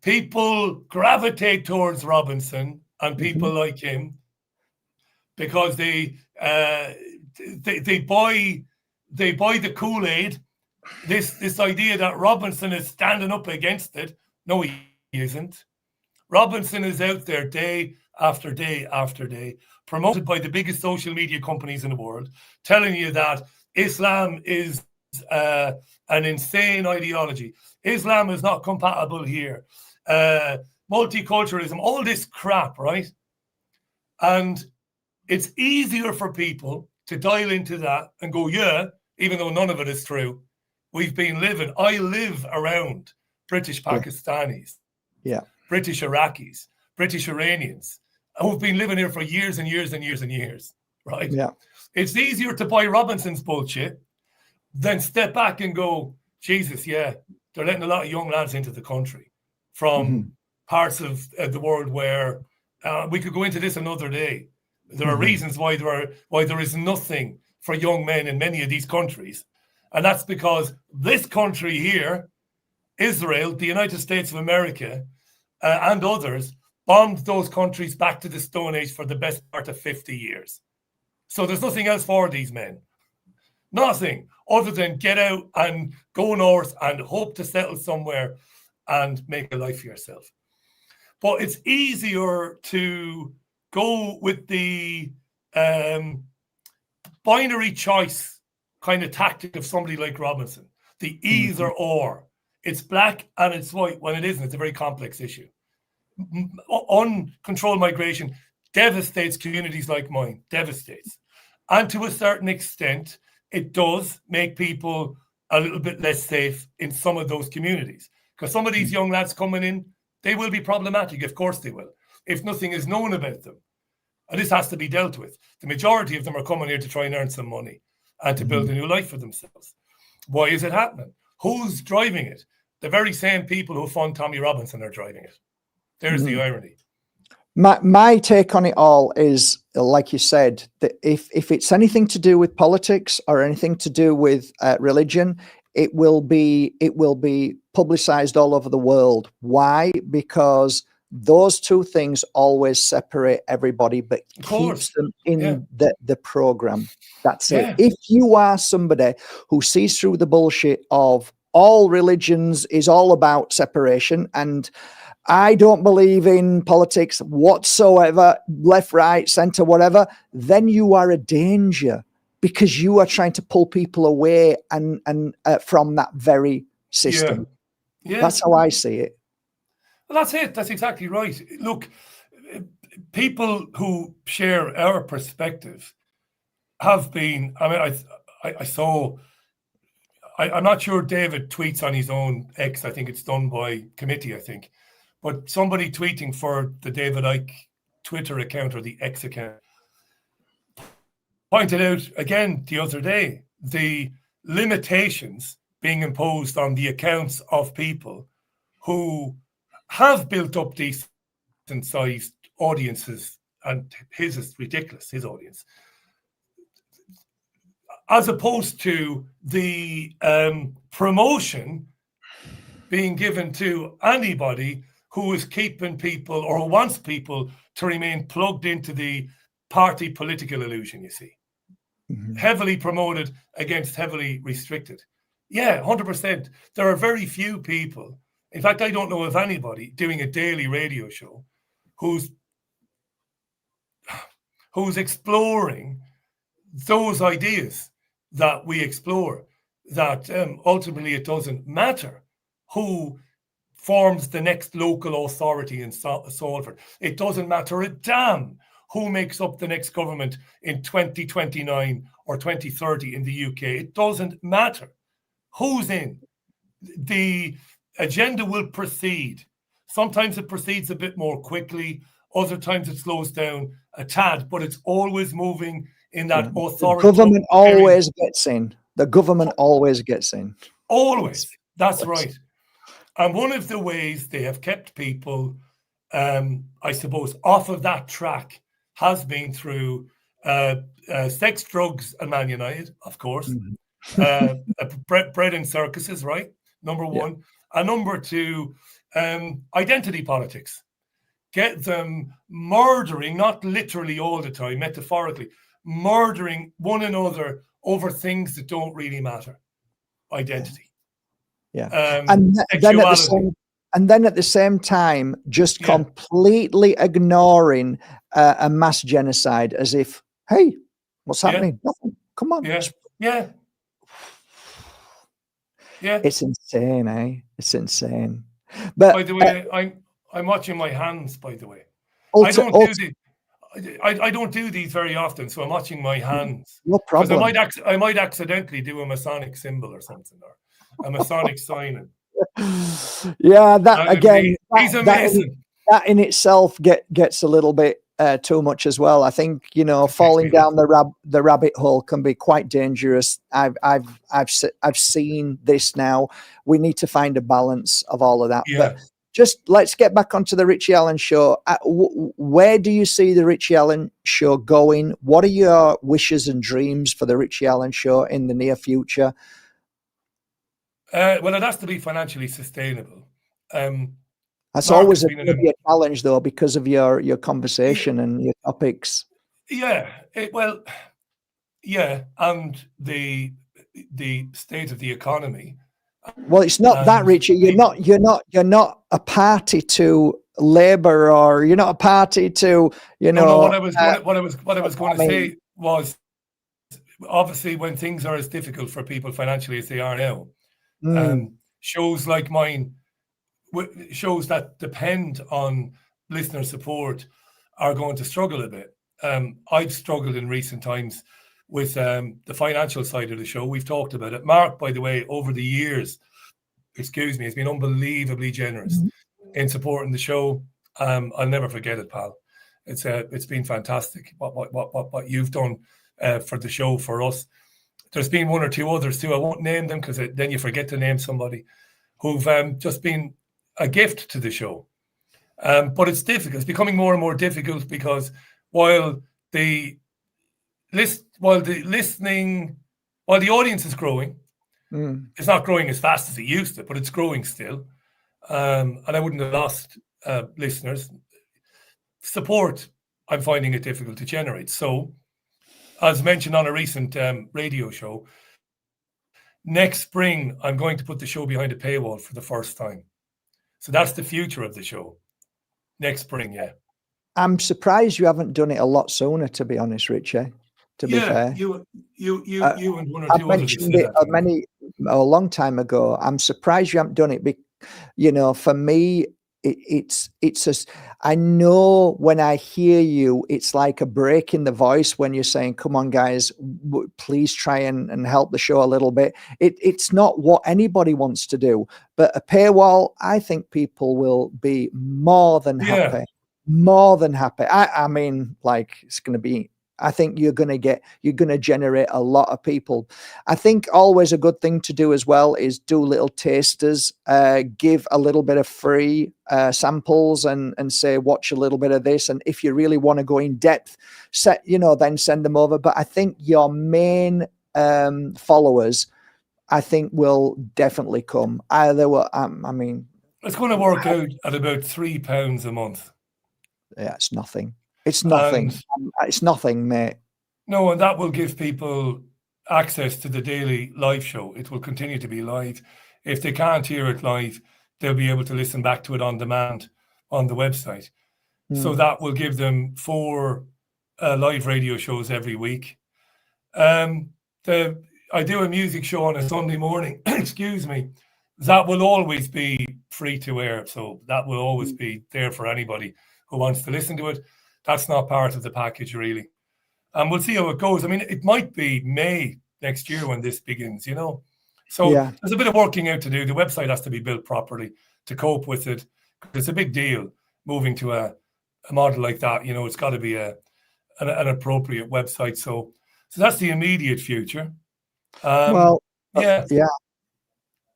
S2: people gravitate towards Robinson and people like him because they buy the Kool-Aid, this idea that Robinson is standing up against it. No, he isn't. Robinson is out there day after day after day, promoted by the biggest social media companies in the world, telling you that Islam is an insane ideology. Islam is not compatible here. multiculturalism, all this crap, right? And it's easier for people to dial into that and go, yeah, even though none of it is true. I live around British Pakistanis, British Iraqis, British Iranians, who've been living here for years and years and years and years, right?
S1: Yeah.
S2: It's easier to buy Robinson's bullshit than step back and go, Jesus, yeah, they're letting a lot of young lads into the country from parts of the world where we could go into this another day. There are reasons why there is nothing for young men in many of these countries. And that's because this country here, Israel, the United States of America, and others, bombed those countries back to the Stone Age for the best part of 50 years. So there's nothing else for these men. Nothing other than get out and go north and hope to settle somewhere and make a life for yourself. But it's easier to go with the binary choice kind of tactic of somebody like Robinson, the either or. It's black and it's white when it isn't. It's a very complex issue. Uncontrolled migration devastates communities like mine, devastates. And to a certain extent, it does make people a little bit less safe in some of those communities. Because some of these young lads coming in, they will be problematic. Of course they will, if nothing is known about them. And this has to be dealt with. The majority of them are coming here to try and earn some money and to build a new life for themselves. Why is it happening? Who's driving it? The very same people who fund Tommy Robinson are driving it. There's the irony.
S1: My take on it all is, like you said, that if it's anything to do with politics or anything to do with religion, it will be publicized all over the world. Why? Because those two things always separate everybody, but keeps them in the program. That's it. If you are somebody who sees through the bullshit of all religions is all about separation, and I don't believe in politics whatsoever, left, right, center, whatever, then you are a danger, because you are trying to pull people away and from that very system. That's how I see it.
S2: Well, that's it. That's exactly right. Look, people who share our perspective have been, I mean, I saw, I'm not sure David tweets on his own X. I think it's done by committee, I think. But somebody tweeting for the David Icke Twitter account or the X account pointed out again the other day the limitations being imposed on the accounts of people who have built up decent-sized audiences, and his is ridiculous, his audience, as opposed to the promotion being given to anybody who is keeping people or who wants people to remain plugged into the party political illusion, you see. Heavily promoted against heavily restricted. Yeah, 100%. There are very few people, in fact, I don't know of anybody doing a daily radio show who's exploring those ideas that we explore, that ultimately it doesn't matter who forms the next local authority in Salford. It doesn't matter a damn who makes up the next government in 2029 or 2030 in the UK. It doesn't matter who's in. The agenda will proceed. Sometimes it proceeds a bit more quickly. Other times it slows down a tad, but it's always moving in that authority.
S1: The government always gets in. The government always gets in.
S2: Always. That's right. And one of the ways they have kept people, I suppose, off of that track has been through sex, drugs, and Man United, of course. Bread and circuses, right? Number one. And number two, identity politics. Get them murdering, not literally all the time, metaphorically, murdering one another over things that don't really matter. Identity.
S1: And then at the same time, just completely ignoring a mass genocide, as if, hey, what's happening? Nothing. Come on. It's insane, eh? It's insane. But
S2: By the way, I'm watching my hands. By the way, I
S1: also,
S2: don't do the I don't do these very often, so I'm watching my hands
S1: no
S2: because
S1: problem.
S2: I might accidentally do a Masonic symbol or something, or a Masonic sign.
S1: Yeah, that again,
S2: He's a Mason.
S1: that in itself gets a little bit too much as well. I think, you know,
S2: It takes
S1: falling
S2: me up.
S1: down the rabbit hole can be quite dangerous. I've seen this now. We need to find a balance of all of that. But
S2: Yeah.
S1: just let's get back onto the Richie Allen show. Where do you see the Richie Allen show going? What are your wishes and dreams for the Richie Allen show in the near future?
S2: Well, it has to be financially sustainable.
S1: That's
S2: Mark
S1: always
S2: has
S1: a,
S2: been
S1: gonna be a challenge, though, because of your conversation and your topics.
S2: yeah, yeah, and the state of the economy.
S1: Well, it's not that,
S2: And
S1: Richie. You're not a party to Labour, or you're not a party to, you
S2: no,
S1: know.
S2: what I was going to say was, obviously, when things are as difficult for people financially as they are now, shows like mine, shows that depend on listener support, are going to struggle a bit. I've struggled in recent times with the financial side of the show. We've talked about it. Mark, by the way, over the years, has been unbelievably generous in supporting the show. I'll never forget it, pal. It's been fantastic what you've done for the show for us. There's been one or two others too. I won't name them because then you forget to name somebody who've just been a gift to the show. But it's difficult. It's becoming more and more difficult because while the audience is growing, it's not growing as fast as it used to, but it's growing still. And I wouldn't have lost listeners. Support, I'm finding it difficult to generate. So, as mentioned on a recent radio show, next spring, I'm going to put the show behind a paywall for the first time. So that's the future of the show. Next spring, yeah.
S1: I'm surprised you haven't done it a lot sooner, to be honest, Richie. To be fair,
S2: you and one or
S1: I've
S2: two others
S1: mentioned it a long time ago. I'm surprised you haven't done it. You know, for me, it's just, I know when I hear you, it's like a break in the voice when you're saying, come on, guys, please try and help the show a little bit. It's not what anybody wants to do, but a paywall, I think people will be more than happy. More than happy. I mean, like, it's going to be, I think you're going to generate a lot of people. I think always a good thing to do as well is do little tasters, give a little bit of free samples and say, watch a little bit of this. And if you really want to go in depth, then send them over. But I think your main followers, I think, will definitely come. I mean,
S2: it's going to work out at about £3 a month.
S1: Yeah, it's nothing. It's nothing. It's nothing, mate.
S2: No, and that will give people access to the daily live show. It will continue to be live. If they can't hear it live, they'll be able to listen back to it on demand on the website. So that will give them 4 live radio shows every week. I do a music show on a Sunday morning. Excuse me. That will always be free to air. So that will always be there for anybody who wants to listen to it. That's not part of the package, really. And we'll see how it goes. I mean, it might be May next year when this begins, you know. So there's a bit of working out to do. The website has to be built properly to cope with it. It's a big deal moving to a model like that. You know, it's got to be an appropriate website. So that's the immediate future.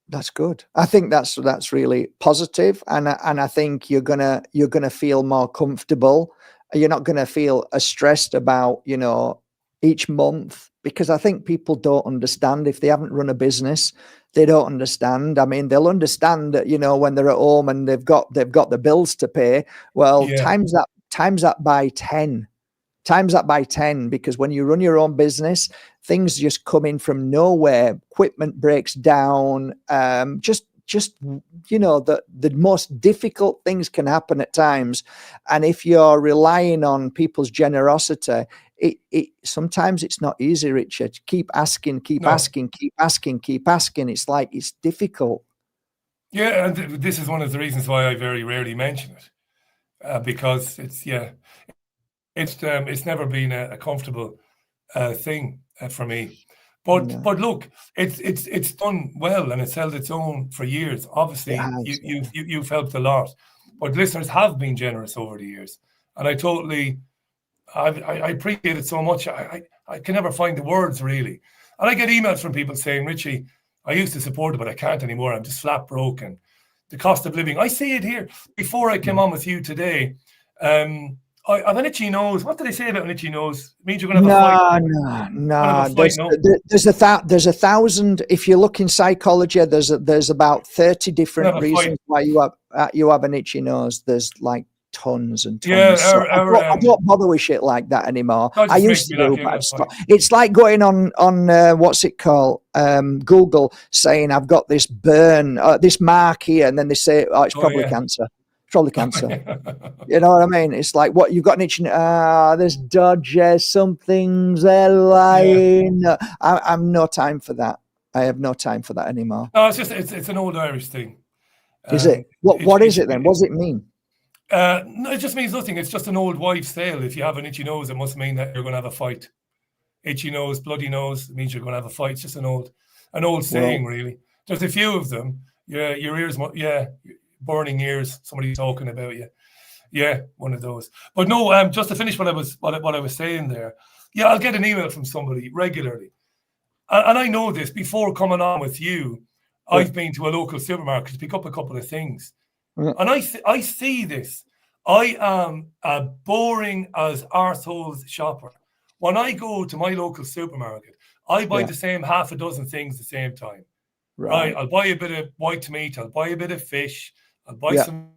S1: That's good. I think that's really positive, and I think you're gonna feel more comfortable. You're not gonna feel as stressed about, you know, each month, because I think people don't understand. If they haven't run a business, they don't understand. I mean, they'll understand that, you know, when they're at home and they've got the bills to pay. Well, times that by 10. Times that by 10, because when you run your own business, things just come in from nowhere. Equipment breaks down. Just you know, the most difficult things can happen at times, and if you're relying on people's generosity, it sometimes it's not easy, Richard. Keep asking. It's like, it's difficult.
S2: Yeah, and this is one of the reasons why I very rarely mention it, because it's never been a comfortable thing for me. But look, it's done well and it's held its own for years. Obviously, you've helped a lot, but listeners have been generous over the years, and I appreciate it so much. I can never find the words really, and I get emails from people saying, "Richie, I used to support it, but I can't anymore. I'm just flat broken. The cost of living." I see it here. Before I came on with you today, I have an itchy nose. What did I say about an itchy nose? It means you're going to have a fight.
S1: No. There's a thousand. If you look in psychology, there's about 30 different reasons why you have an itchy nose. There's like tons and tons.
S2: Yeah,
S1: I don't bother with shit like that anymore. I used to do, but it's like going on what's it called, Google, saying I've got this burn, this mark here, and then they say, oh, it's probably cancer. Probably cancer. You know what I mean? It's like, what, you've got an itching, there's dodgy, something's lying. Yeah. I'm no time for that. I have no time for that anymore.
S2: No, it's just it's an old Irish thing.
S1: Is it? What is it then? What does it mean?
S2: No, it just means nothing. It's just an old wives' tale. If you have an itchy nose, it must mean that you're going to have a fight. Itchy nose, bloody nose, it means you're going to have a fight. It's just an old saying, really. There's a few of them. Yeah, your ears, burning ears, somebody talking about you. Yeah, one of those. But no, just to finish what I was saying there. Yeah, I'll get an email from somebody regularly. And I know this, before coming on with you, I've been to a local supermarket to pick up a couple of things. And I see this. I am a boring as arseholes shopper. When I go to my local supermarket, I buy the same half a dozen things at the same time. Right? I'll buy a bit of white meat, I'll buy a bit of fish, I'll buy some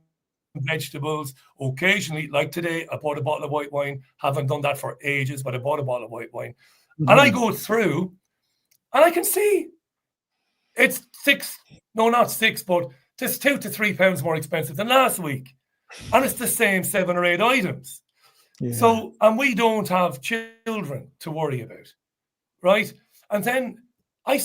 S2: vegetables. Occasionally, like today, I bought a bottle of white wine. Haven't done that for ages, but I bought a bottle of white wine. And I go through, and I can see it's not six, but just £2 to £3 more expensive than last week. And it's the same 7 or 8 items. Yeah. So, and we don't have children to worry about, right? And then I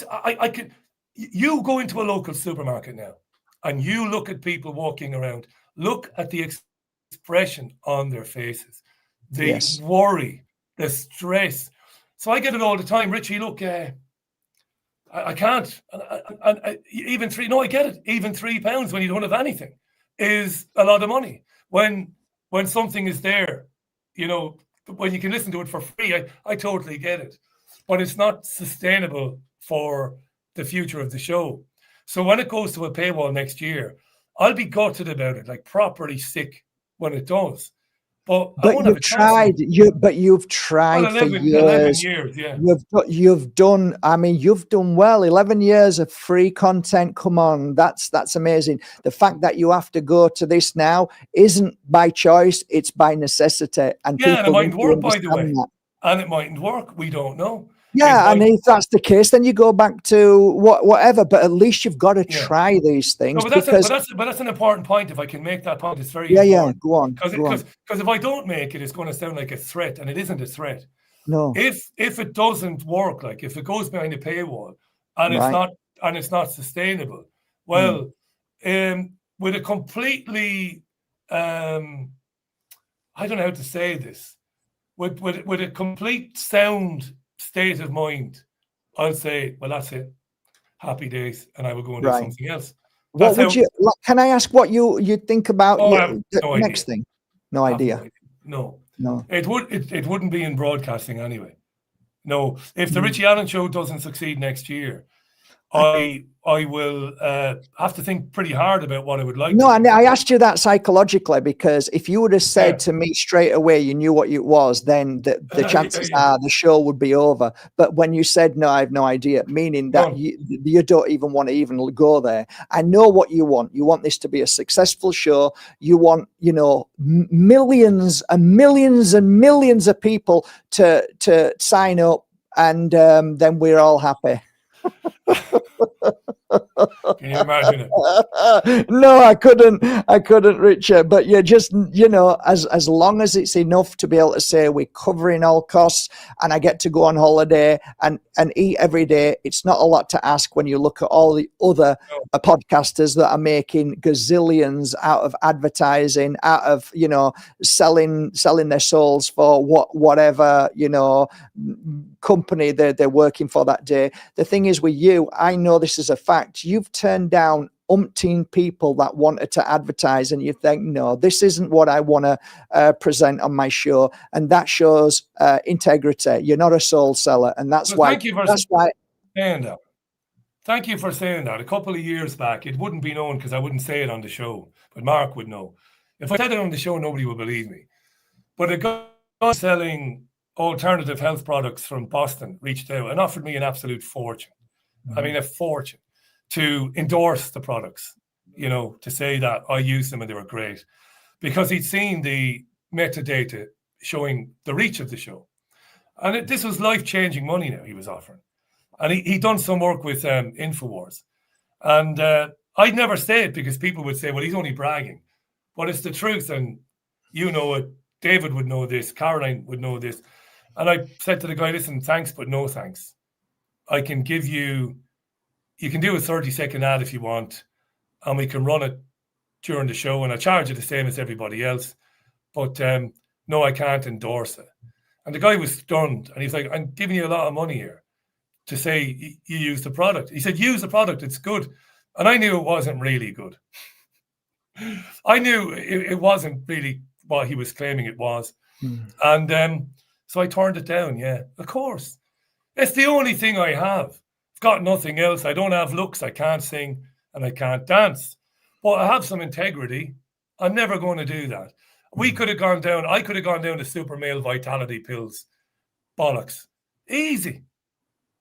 S2: could, you go into a local supermarket now and you look at people walking around, look at the expression on their faces, the worry, the stress. So I get it all the time. Richie, look, I can't. Even I get it. Even £3 when you don't have anything is a lot of money. When something is there, when you can listen to it for free, I totally get it. But it's not sustainable for the future of the show. So when it goes to a paywall next year, I'll be gutted about it, like properly sick when it does. But you've tried. You've tried for years. 11 years, yeah. You've done. I mean, you've done well. 11 years of free content. Come on, that's amazing. The fact that you have to go to this now isn't by choice; it's by necessity. And it mightn't work, by the way. And it mightn't work. We don't know.
S1: Yeah, and if that's the case, then you go back to whatever. But at least you've got to try these things.
S2: No, but that's an important point. If I can make that point, it's very important.
S1: Yeah. Go on.
S2: Because if I don't make it, it's going to sound like a threat, and it isn't a threat.
S1: No.
S2: If it doesn't work, like if it goes behind a paywall, and it's not sustainable, well, with a completely, I don't know how to say this, with a complete sound state of mind, I'll say, well, that's it. Happy days, and I will go and do something else.
S1: Can I ask what you think about the next thing? No idea.
S2: No. It wouldn't be in broadcasting anyway. No. If the Richie Allen Show doesn't succeed next year, I will have to think pretty hard about what I would like.
S1: No, and I asked you that psychologically because if you would have said to me straight away you knew what it was, then the chances are the show would be over. But when you said no, I have no idea, meaning that you don't even want to even go there. I know what you want. You want this to be a successful show. You want, millions and millions and millions of people to sign up, and then we're all happy.
S2: Can you imagine it?
S1: No, I couldn't, Richard. But yeah, just, as long as it's enough to be able to say we're covering all costs, and I get to go on holiday and eat every day, it's not a lot to ask when you look at all the other podcasters that are making gazillions out of advertising, out of selling their souls for whatever company they're working for that day. The thing is with you, I know this is a fact. You've turned down umpteen people that wanted to advertise, and you think, no, this isn't what I want to present on my show, and that shows integrity. You're not a soul seller, and that's why.
S2: Thank you for saying that. Thank you for saying that. A couple of years back, it wouldn't be known because I wouldn't say it on the show, but Mark would know. If I said it on the show, nobody would believe me. But a guy selling alternative health products from Boston reached out and offered me an absolute fortune. I mean, a fortune to endorse the products, to say that I used them and they were great, because he'd seen the metadata showing the reach of the show. And this was life-changing money now he was offering. And he'd done some work with InfoWars. And I'd never say it because people would say, well, he's only bragging. But it's the truth. And you know it. David would know this. Caroline would know this. And I said to the guy, listen, thanks, but no thanks. I can give you can do a 30-second ad if you want, and we can run it during the show, and I charge you the same as everybody else. But no, I can't endorse it. And the guy was stunned, and he's like, I'm giving you a lot of money here to say you use the product. He said, use the product, it's good. And I knew it wasn't really good. I knew it wasn't really what he was claiming it was. And so I turned it down, yeah, of course. It's the only thing I have. I've got nothing else. I don't have looks, I can't sing, and I can't dance. But I have some integrity. I'm never going to do that. I could have gone down to super male vitality pills. Bollocks. Easy.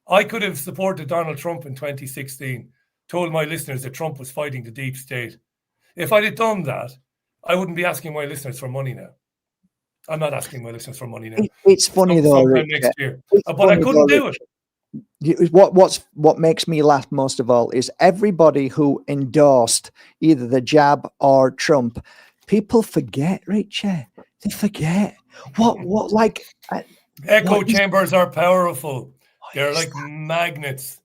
S2: I could have supported Donald Trump in 2016, told my listeners that Trump was fighting the deep state. If I'd have done that, I wouldn't be asking my listeners for money now. I'm not asking my listeners for money now.
S1: It's funny though, Rich,
S2: next year. But I couldn't do it.
S1: What makes me laugh most of all is everybody who endorsed either the jab or Trump. People forget, Richie. They forget what like
S2: echo chambers are powerful. They're like magnets,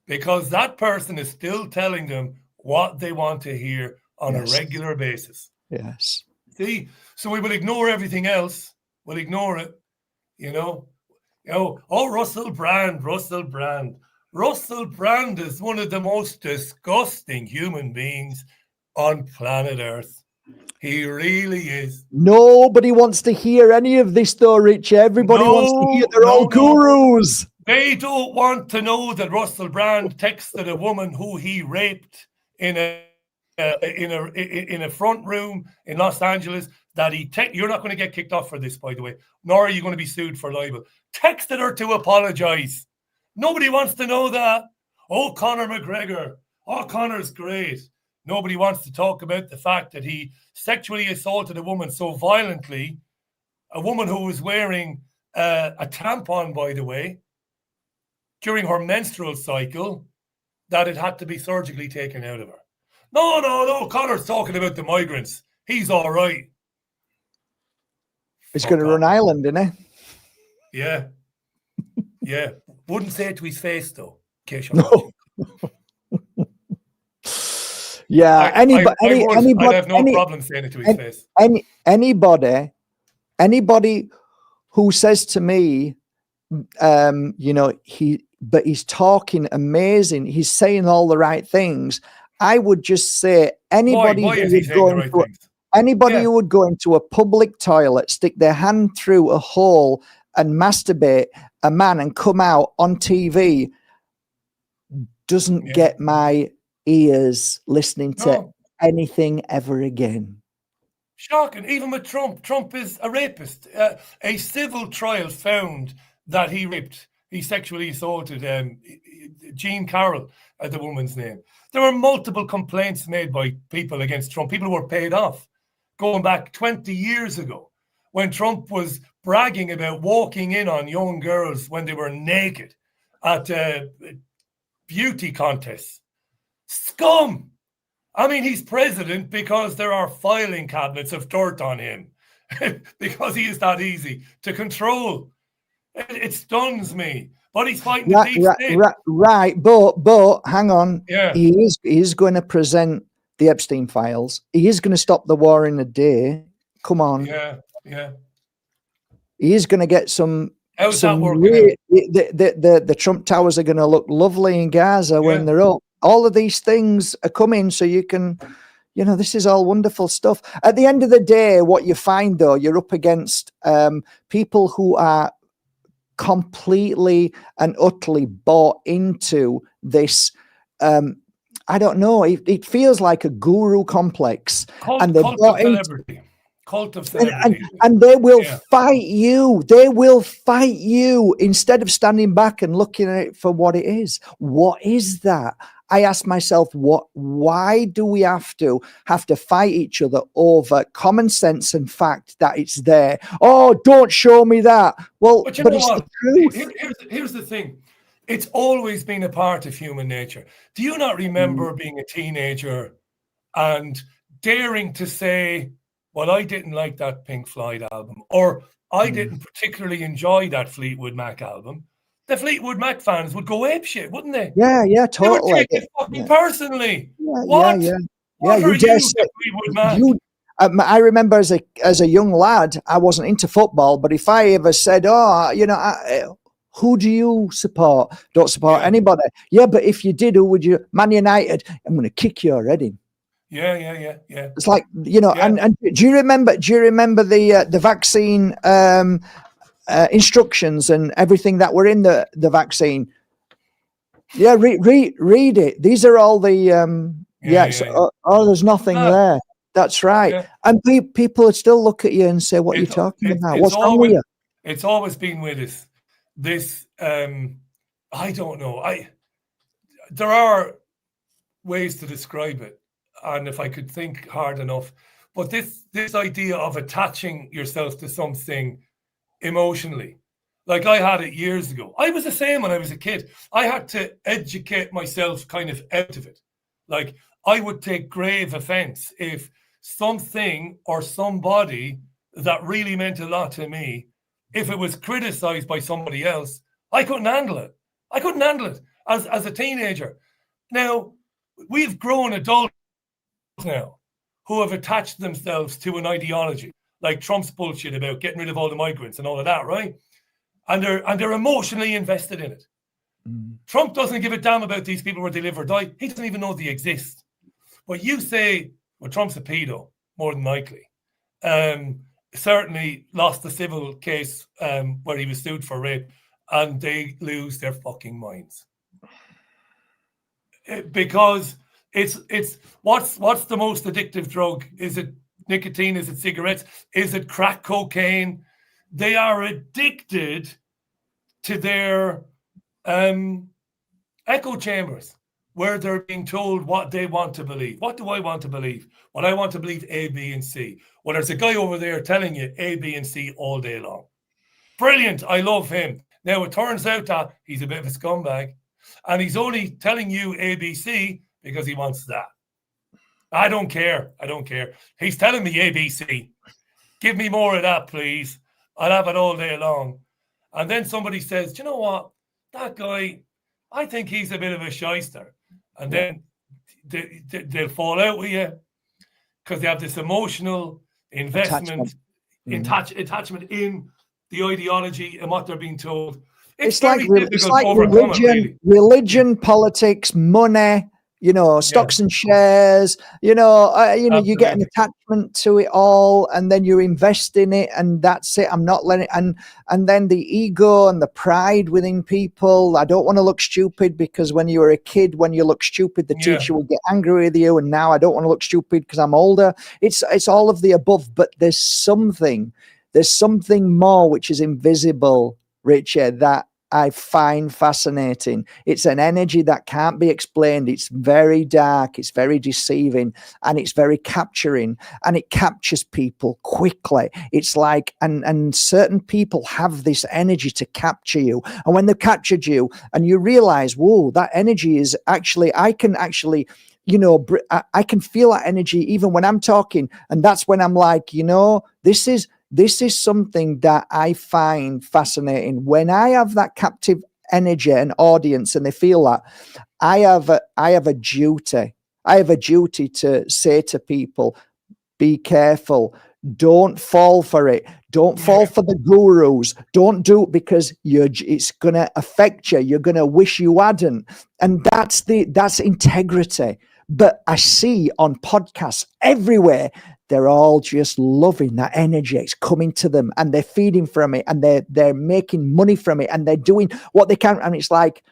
S2: because that person is still telling them what they want to hear on a regular basis.
S1: Yes.
S2: See, so we will ignore everything else. We'll ignore it, Oh, Russell Brand. Russell Brand is one of the most disgusting human beings on planet Earth. He really is. Nobody
S1: wants to hear any of this, though, Rich. Everybody wants to hear their own gurus.
S2: They don't want to know that Russell Brand texted a woman who he raped in a front room in Los Angeles. That you're not going to get kicked off for this, by the way, nor are you going to be sued for libel. Texted her to apologize. Nobody wants to know that. Oh, Conor McGregor. Oh, Conor's great. Nobody wants to talk about the fact that he sexually assaulted a woman so violently, a woman who was wearing a tampon, by the way, during her menstrual cycle, that it had to be surgically taken out of her. No. Conor's talking about the migrants. He's all right.
S1: He's going to run Ireland, isn't
S2: he? Yeah. Wouldn't say it to his face, though.
S1: No. Yeah.
S2: I'd have no problem saying it to his face.
S1: Anybody who says to me, he's talking amazing. He's saying all the right things. I would just say anybody who would go into a public toilet, stick their hand through a hole and masturbate a man and come out on TV doesn't get my ears listening to anything ever again.
S2: Shocking. Even with Trump. Trump is a rapist. A civil trial found that he sexually assaulted Jean Carroll, the woman's name. There were multiple complaints made by people against Trump. People were paid off going back 20 years ago when Trump was bragging about walking in on young girls when they were naked at beauty contests. Scum. I mean, he's president because there are filing cabinets of dirt on him because he is that easy to control. It stuns me. But he's fighting the deep state.
S1: Right. But hang on.
S2: Yeah.
S1: He is going to present the Epstein files. He is going to stop the war in a day. Come on.
S2: Yeah.
S1: He is going to get some.
S2: How's that working out?
S1: The Trump towers are going to look lovely in Gaza when they're up. All of these things are coming, so you can, this is all wonderful stuff. At the end of the day, what you find, though, you're up against people who are completely and utterly bought into this. I don't know. It feels like a guru complex, and they're bought into.
S2: Cult of celebrity.
S1: And they will fight you. They will fight you instead of standing back and looking at it for what it is. What is that? I ask myself, why do we have to fight each other over common sense and fact that it's there? Oh, don't show me that. Well, but it's the truth.
S2: Here's the thing. It's always been a part of human nature. Do you not remember being a teenager and daring to say, well, I didn't like that Pink Floyd album, or I didn't particularly enjoy that Fleetwood Mac album? The Fleetwood Mac fans would go apeshit, wouldn't they?
S1: Yeah, totally.
S2: They would take it fucking personally.
S1: Yeah,
S2: what?
S1: Yeah,
S2: what are you, Fleetwood Mac?
S1: I remember as a young lad, I wasn't into football, but if I ever said, who do you support? Don't support anybody. Yeah, but if you did, who would you? Man United. I'm going to kick your head in.
S2: Yeah.
S1: It's like, and do you remember the vaccine instructions and everything that were in the vaccine? Yeah, read it. These are all the there's nothing there. That's right. Yeah. And people would still look at you and say, what are you talking about? What's wrong with you?
S2: It's always been with us. This I don't know. There are ways to describe it. And if I could think hard enough, but this idea of attaching yourself to something emotionally, like I had it years ago. I was the same when I was a kid. I had to educate myself kind of out of it. Like I would take grave offense if something or somebody that really meant a lot to me, if it was criticized by somebody else, I couldn't handle it. I couldn't handle it as a teenager. Now, we've grown adults now who have attached themselves to an ideology like Trump's bullshit about getting rid of all the migrants and all of that, right? And they're emotionally invested in it. Trump doesn't give a damn about these people where they live or die. He doesn't even know they exist. But you say, well, Trump's a pedo, more than likely. Certainly lost the civil case where he was sued for rape, and they lose their fucking minds. Because it's what's the most addictive drug? Is it nicotine? Is it cigarettes? Is it crack cocaine? They are addicted to their echo chambers where they're being told what they want to believe. What do I want to believe? Well, I want to believe A, B, and C. Well, there's a guy over there telling you A, B, and C all day long. Brilliant. I love him. Now, it turns out that he's a bit of a scumbag, and he's only telling you A, B, C because he wants that. I don't care. He's telling me A, B, C. Give me more of that, please. I'll have it all day long. And then somebody says, do you know what? That guy, I think he's a bit of a shyster. And then they'll fall out with you because they have this emotional investment, attachment in the ideology and what they're being told. It's like
S1: religion, politics, money, stocks and shares, you get an attachment to it all, and then you invest in it, and that's it. I'm not letting it, and then the ego and the pride within people. I don't want to look stupid because when you were a kid, when you look stupid, the teacher will get angry with you, and now I don't want to look stupid because I'm older. It's all of the above, but there's something more which is invisible, Richard, that I find fascinating. It's an energy that can't be explained. It's very dark, it's very deceiving, and it's very capturing, and it captures people quickly. It's like, and certain people have this energy to capture you. And when they've captured you and you realize, whoa, that energy is actually, I can actually, I can feel that energy even when I'm talking. And that's when I'm like, this is something that I find fascinating. When I have that captive energy and audience and they feel that, I have a duty. I have a duty to say to people, be careful. Don't fall for it. Don't fall for the gurus. Don't do it because it's going to affect you. You're going to wish you hadn't. And that's integrity. But I see on podcasts everywhere, they're all just loving that energy. It's coming to them and they're feeding from it and they're making money from it and they're doing what they can. And it's like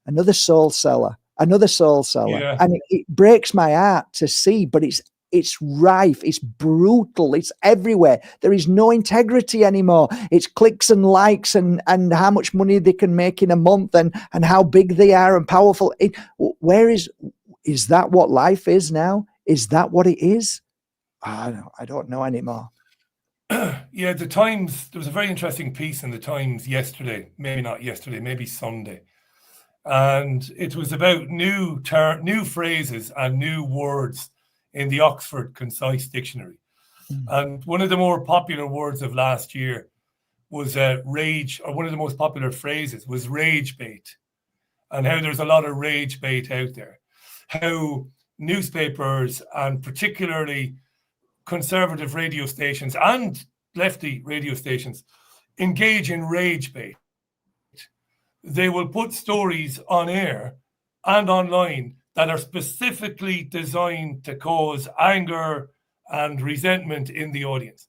S1: another soul seller.
S2: Yeah.
S1: And it breaks my heart to see, but it's rife, it's brutal, it's everywhere. There is no integrity anymore. It's clicks and likes and how much money they can make in a month and how big they are and powerful. Is that what life is now? Is that what it is? I don't know anymore.
S2: Yeah, the Times, there was a very interesting piece in the Times yesterday, maybe not yesterday, maybe Sunday. And it was about new phrases and new words in the Oxford Concise Dictionary. And one of the more popular words of last year was rage, or one of the most popular phrases was rage bait, and how there's a lot of rage bait out there. How newspapers and particularly conservative radio stations and lefty radio stations engage in rage bait. They will put stories on air and online that are specifically designed to cause anger and resentment in the audience.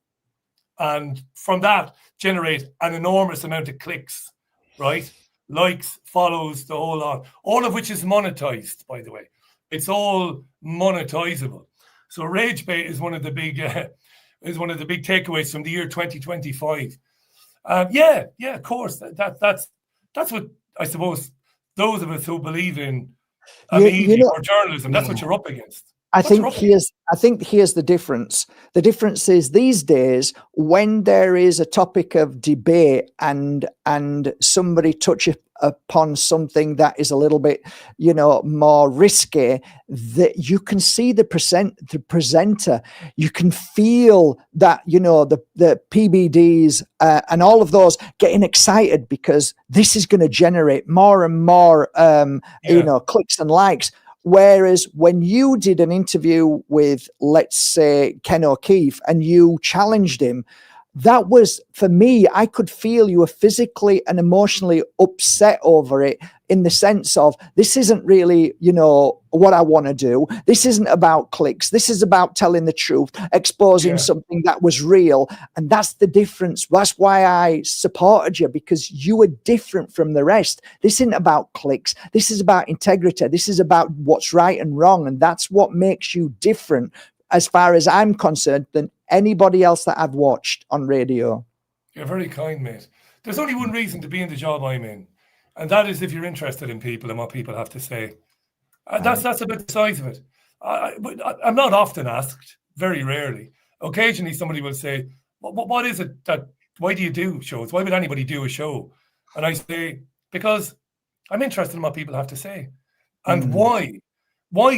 S2: And from that, generate an enormous amount of clicks, right? Likes, follows, the whole lot, all of which is monetized, by the way. It's all monetizable. So rage bait is one of the big takeaways from the year 2025. Yeah, of course. That's what I suppose those of us who believe in media or journalism, that's what you're up against.
S1: I think here's the difference. The difference is these days when there is a topic of debate and somebody touches upon something that is a little bit, more risky, that you can see the presenter, you can feel that, the PBDs and all of those getting excited because this is going to generate more and more, clicks and likes. Whereas when you did an interview with, let's say, Ken O'Keefe and you challenged him, that was, for me, I could feel you were physically and emotionally upset over it in the sense of, this isn't really, what I want to do. This isn't about clicks. This is about telling the truth, exposing something that was real. And that's the difference. That's why I supported you, because you were different from the rest. This isn't about clicks. This is about integrity. This is about what's right and wrong. And that's what makes you different, as far as I'm concerned, than anybody else that I've watched on radio.
S2: You're very kind, mate. There's only one reason to be in the job I'm in, and that is if you're interested in people and what people have to say. That's about the size of it. I'm not often asked, very rarely. Occasionally somebody will say, what is it why do you do shows? Why would anybody do a show? And I say, because I'm interested in what people have to say and why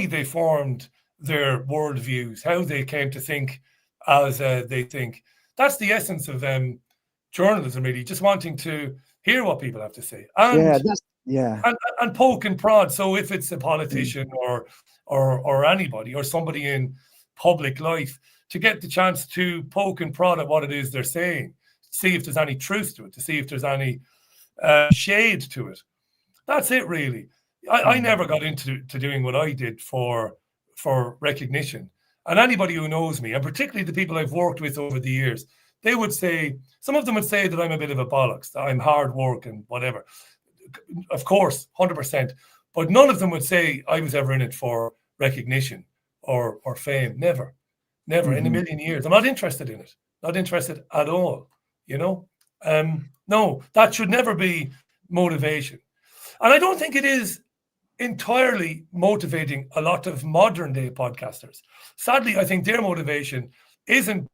S2: they formed their worldviews, how they came to think as they think. That's the essence of journalism, really, just wanting to hear what people have to say and poke and prod. So if it's a politician or anybody or somebody in public life, to get the chance to poke and prod at what it is they're saying, see if there's any truth to it, to see if there's any shade to it. That's it, really. I never got into doing what I did for recognition. And anybody who knows me, and particularly the people I've worked with over the years, they would say, some of them would say that I'm a bit of a bollocks, that I'm hard work and whatever. Of course, 100%. But none of them would say I was ever in it for recognition or fame. Never in a million years. I'm not interested in it. Not interested at all, No, that should never be motivation. And I don't think it is entirely motivating a lot of modern day podcasters. Sadly, I think their motivation isn't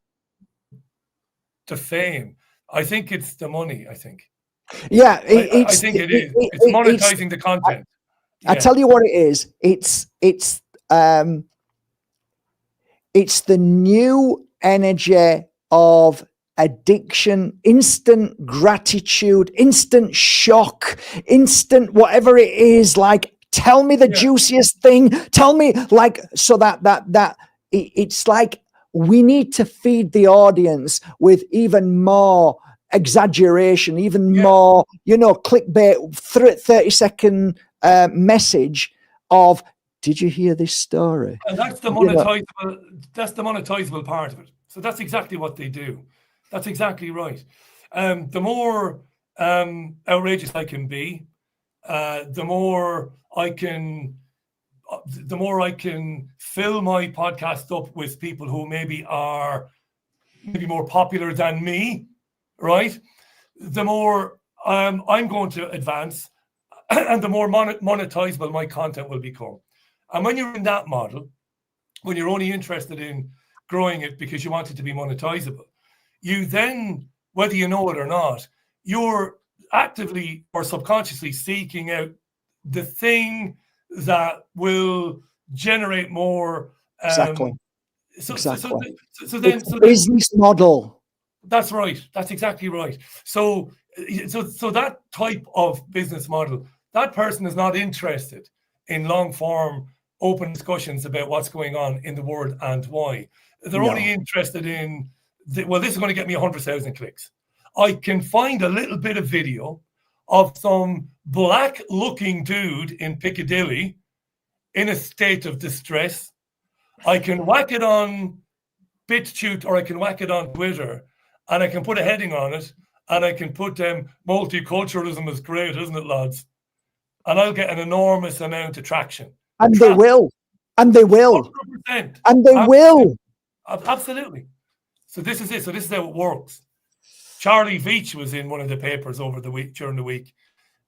S2: the fame. I think it's the money, I think.
S1: Yeah,
S2: I think it is. It's monetizing the content.
S1: I tell you what it is. It's the new energy of addiction, instant gratitude, instant shock, instant whatever it is. Like, tell me the juiciest thing. Tell me, like, so that it's like we need to feed the audience with even more exaggeration, even more, clickbait, 30-second message of, did you hear this story?
S2: And that's the monetizable. That's the monetizable part of it. So that's exactly what they do. That's exactly right. The more outrageous I can be, the more I can fill my podcast up with people who maybe are more popular than me, right? The more I'm going to advance, and the more monetizable my content will become. And when you're in that model, when you're only interested in growing it because you want it to be monetizable, you then, whether you know it or not, you're actively or subconsciously seeking out the thing that will generate more.
S1: Exactly.
S2: So
S1: business model.
S2: That's right. That's exactly right. So that type of business model, that person is not interested in long form open discussions about what's going on in the world and why. They're only interested in, this is going to get me 100,000 clicks. I can find a little bit of video of some black looking dude in Piccadilly in a state of distress. I can whack it on BitChute or I can whack it on Twitter, and I can put a heading on it, and I can put multiculturalism is great, isn't it, lads? And I'll get an enormous amount of traction.
S1: And they will. And they will.
S2: 100%.
S1: And they will.
S2: Absolutely. So this is it. So this is how it works. Charlie Veitch was in one of the papers during the week.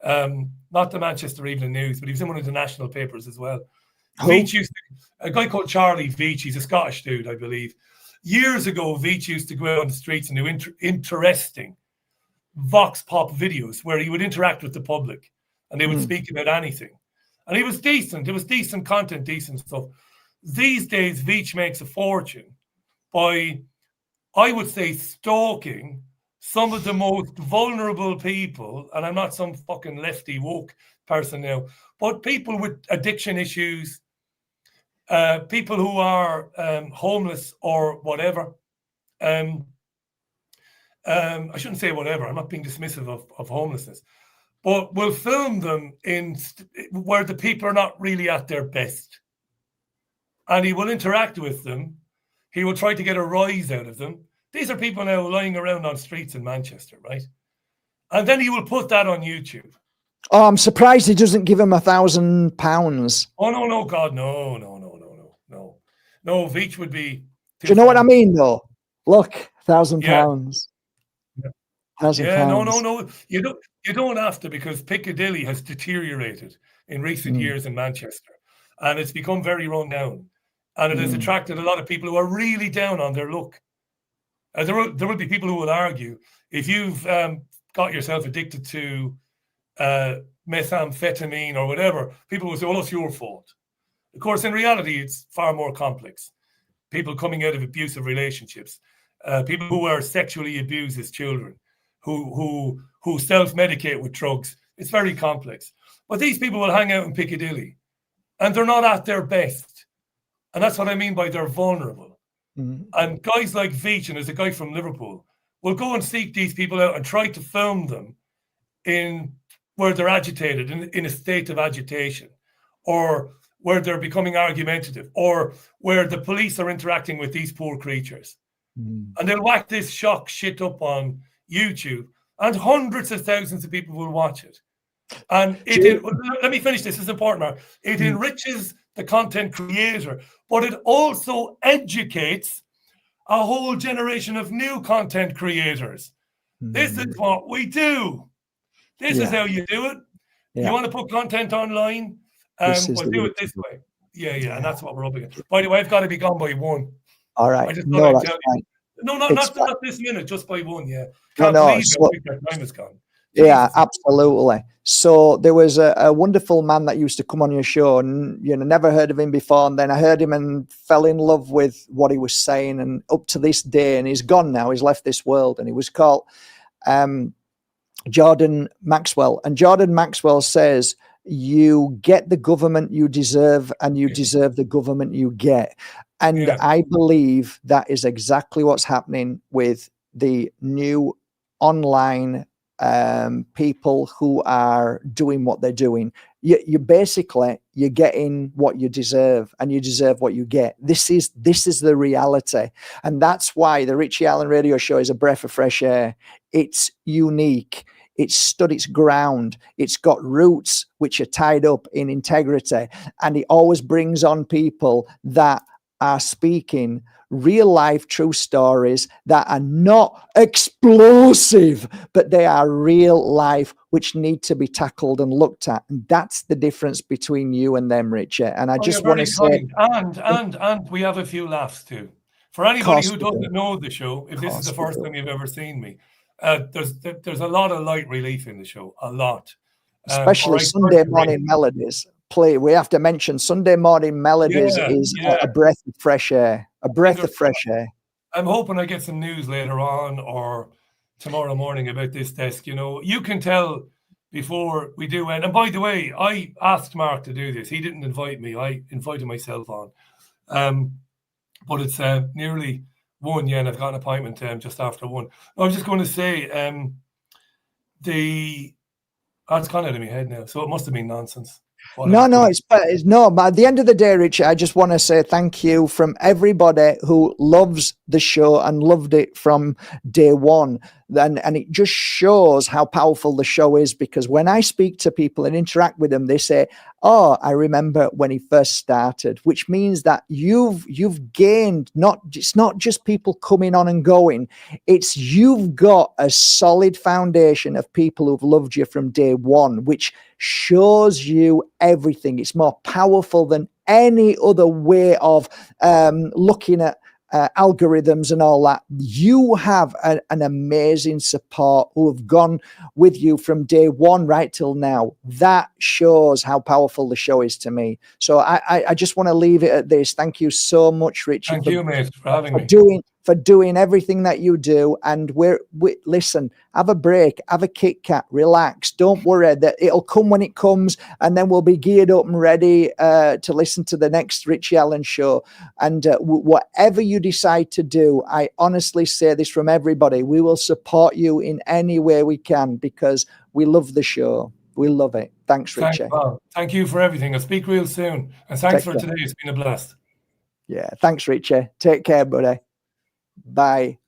S2: Not the Manchester Evening News, but he was in one of the national papers as well. Veitch a guy called Charlie Veitch, he's a Scottish dude, I believe. Years ago, Veitch used to go out on the streets and do interesting vox pop videos where he would interact with the public and they would speak about anything. And he was decent. It was decent content, decent stuff. These days, Veitch makes a fortune by, I would say, stalking some of the most vulnerable people. And I'm not some fucking lefty woke person now, but people with addiction issues, people who are homeless or whatever. I shouldn't say whatever. I'm not being dismissive of homelessness. But we'll film them in where the people are not really at their best. And he will interact with them. He will try to get a rise out of them. These are people now lying around on streets in Manchester, right? And then he will put that on YouTube.
S1: Oh, I'm surprised he doesn't give him £1,000.
S2: Oh, no, God, no. No, Veitch would be...
S1: Do you know what I mean, though? Look, £1,000.
S2: Yeah.
S1: £1,000.
S2: No. You don't have to, because Piccadilly has deteriorated in recent years in Manchester, and it's become very run down, and it has attracted a lot of people who are really down on their luck. There will be people who will argue, if you've got yourself addicted to methamphetamine or whatever, people will say, well, it's your fault. Of course, in reality, it's far more complex. People coming out of abusive relationships, people who are sexually abused as children, who self-medicate with drugs. It's very complex. But these people will hang out in Piccadilly, and they're not at their best. And that's what I mean by they're vulnerable. And guys like Veitch, and there's a guy from Liverpool, will go and seek these people out and try to film them in where they're agitated, in a state of agitation, or where they're becoming argumentative, or where the police are interacting with these poor creatures. And they'll whack this shock shit up on YouTube, and hundreds of thousands of people will watch it. And let me finish this. It's important, Mark. It enriches the content creator, but it also educates a whole generation of new content creators. This is what we do. This is how you do it. You want to put content online, we'll do it this way. Yeah, and that's what we're up against. By the way, I've got to be gone by 1.
S1: All right.
S2: I just thought I'd tell you. No, not this minute, just by 1, yeah. Can't believe how quick that time has gone.
S1: Yeah, absolutely. So there was a wonderful man that used to come on your show, and never heard of him before, and then I heard him and fell in love with what he was saying, and up to this day, and he's gone now, he's left this world, and he was called Jordan Maxwell. And Jordan Maxwell says, you get the government you deserve, and you deserve the government you get. And I believe that is exactly what's happening with the new online people who are doing what they're doing. You basically, you're getting what you deserve, and you deserve what you get. This is the reality. And that's why the Richie Allen Radio Show is a breath of fresh air. It's unique. It's stood its ground. It's got roots which are tied up in integrity. And it always brings on people that are speaking real life true stories that are not explosive, but they are real life, which need to be tackled and looked at. And that's the difference between you and them, Richard. And I just want to say,
S2: and we have a few laughs too. For anybody who doesn't know the show, if this is the first time you've ever seen me, there's a lot of light relief in the show, a lot.
S1: Especially Sunday morning melodies. We have to mention Sunday morning melodies is a breath of fresh air. A breath of fresh air.
S2: I'm hoping I get some news later on or tomorrow morning about this desk. You can tell before we do end. And by the way, I asked Mark to do this. He didn't invite me. I invited myself on. But it's nearly 1, and I've got an appointment just after 1. I was just going to say that's gone out of my head now. So it must have been nonsense.
S1: It's no. But at the end of the day, Richard, I just want to say thank you from everybody who loves the show and loved it from day one. And it just shows how powerful the show is, because when I speak to people and interact with them, they say, "Oh, I remember when he first started," which means that you've gained. It's not just people coming on and going. It's you've got a solid foundation of people who've loved you from day one, which shows you everything. It's more powerful than any other way of looking at algorithms and all that. You have an amazing support who have gone with you from day one right till now. That shows how powerful the show is to me. So I just want to leave it at this. Thank you so much, Richie.
S2: Thank you, mate, for having me.
S1: For doing everything that you do. And listen, have a break, have a Kit Kat, relax. Don't worry, that it'll come when it comes, and then we'll be geared up and ready to listen to the next Richie Allen show. And whatever you decide to do, I honestly say this from everybody, we will support you in any way we can, because we love the show. We love it. Thanks, Richie.
S2: Thank you for everything. I'll speak real soon. And thanks for today. It's been a blast.
S1: Yeah, thanks, Richie. Take care, buddy. Bye.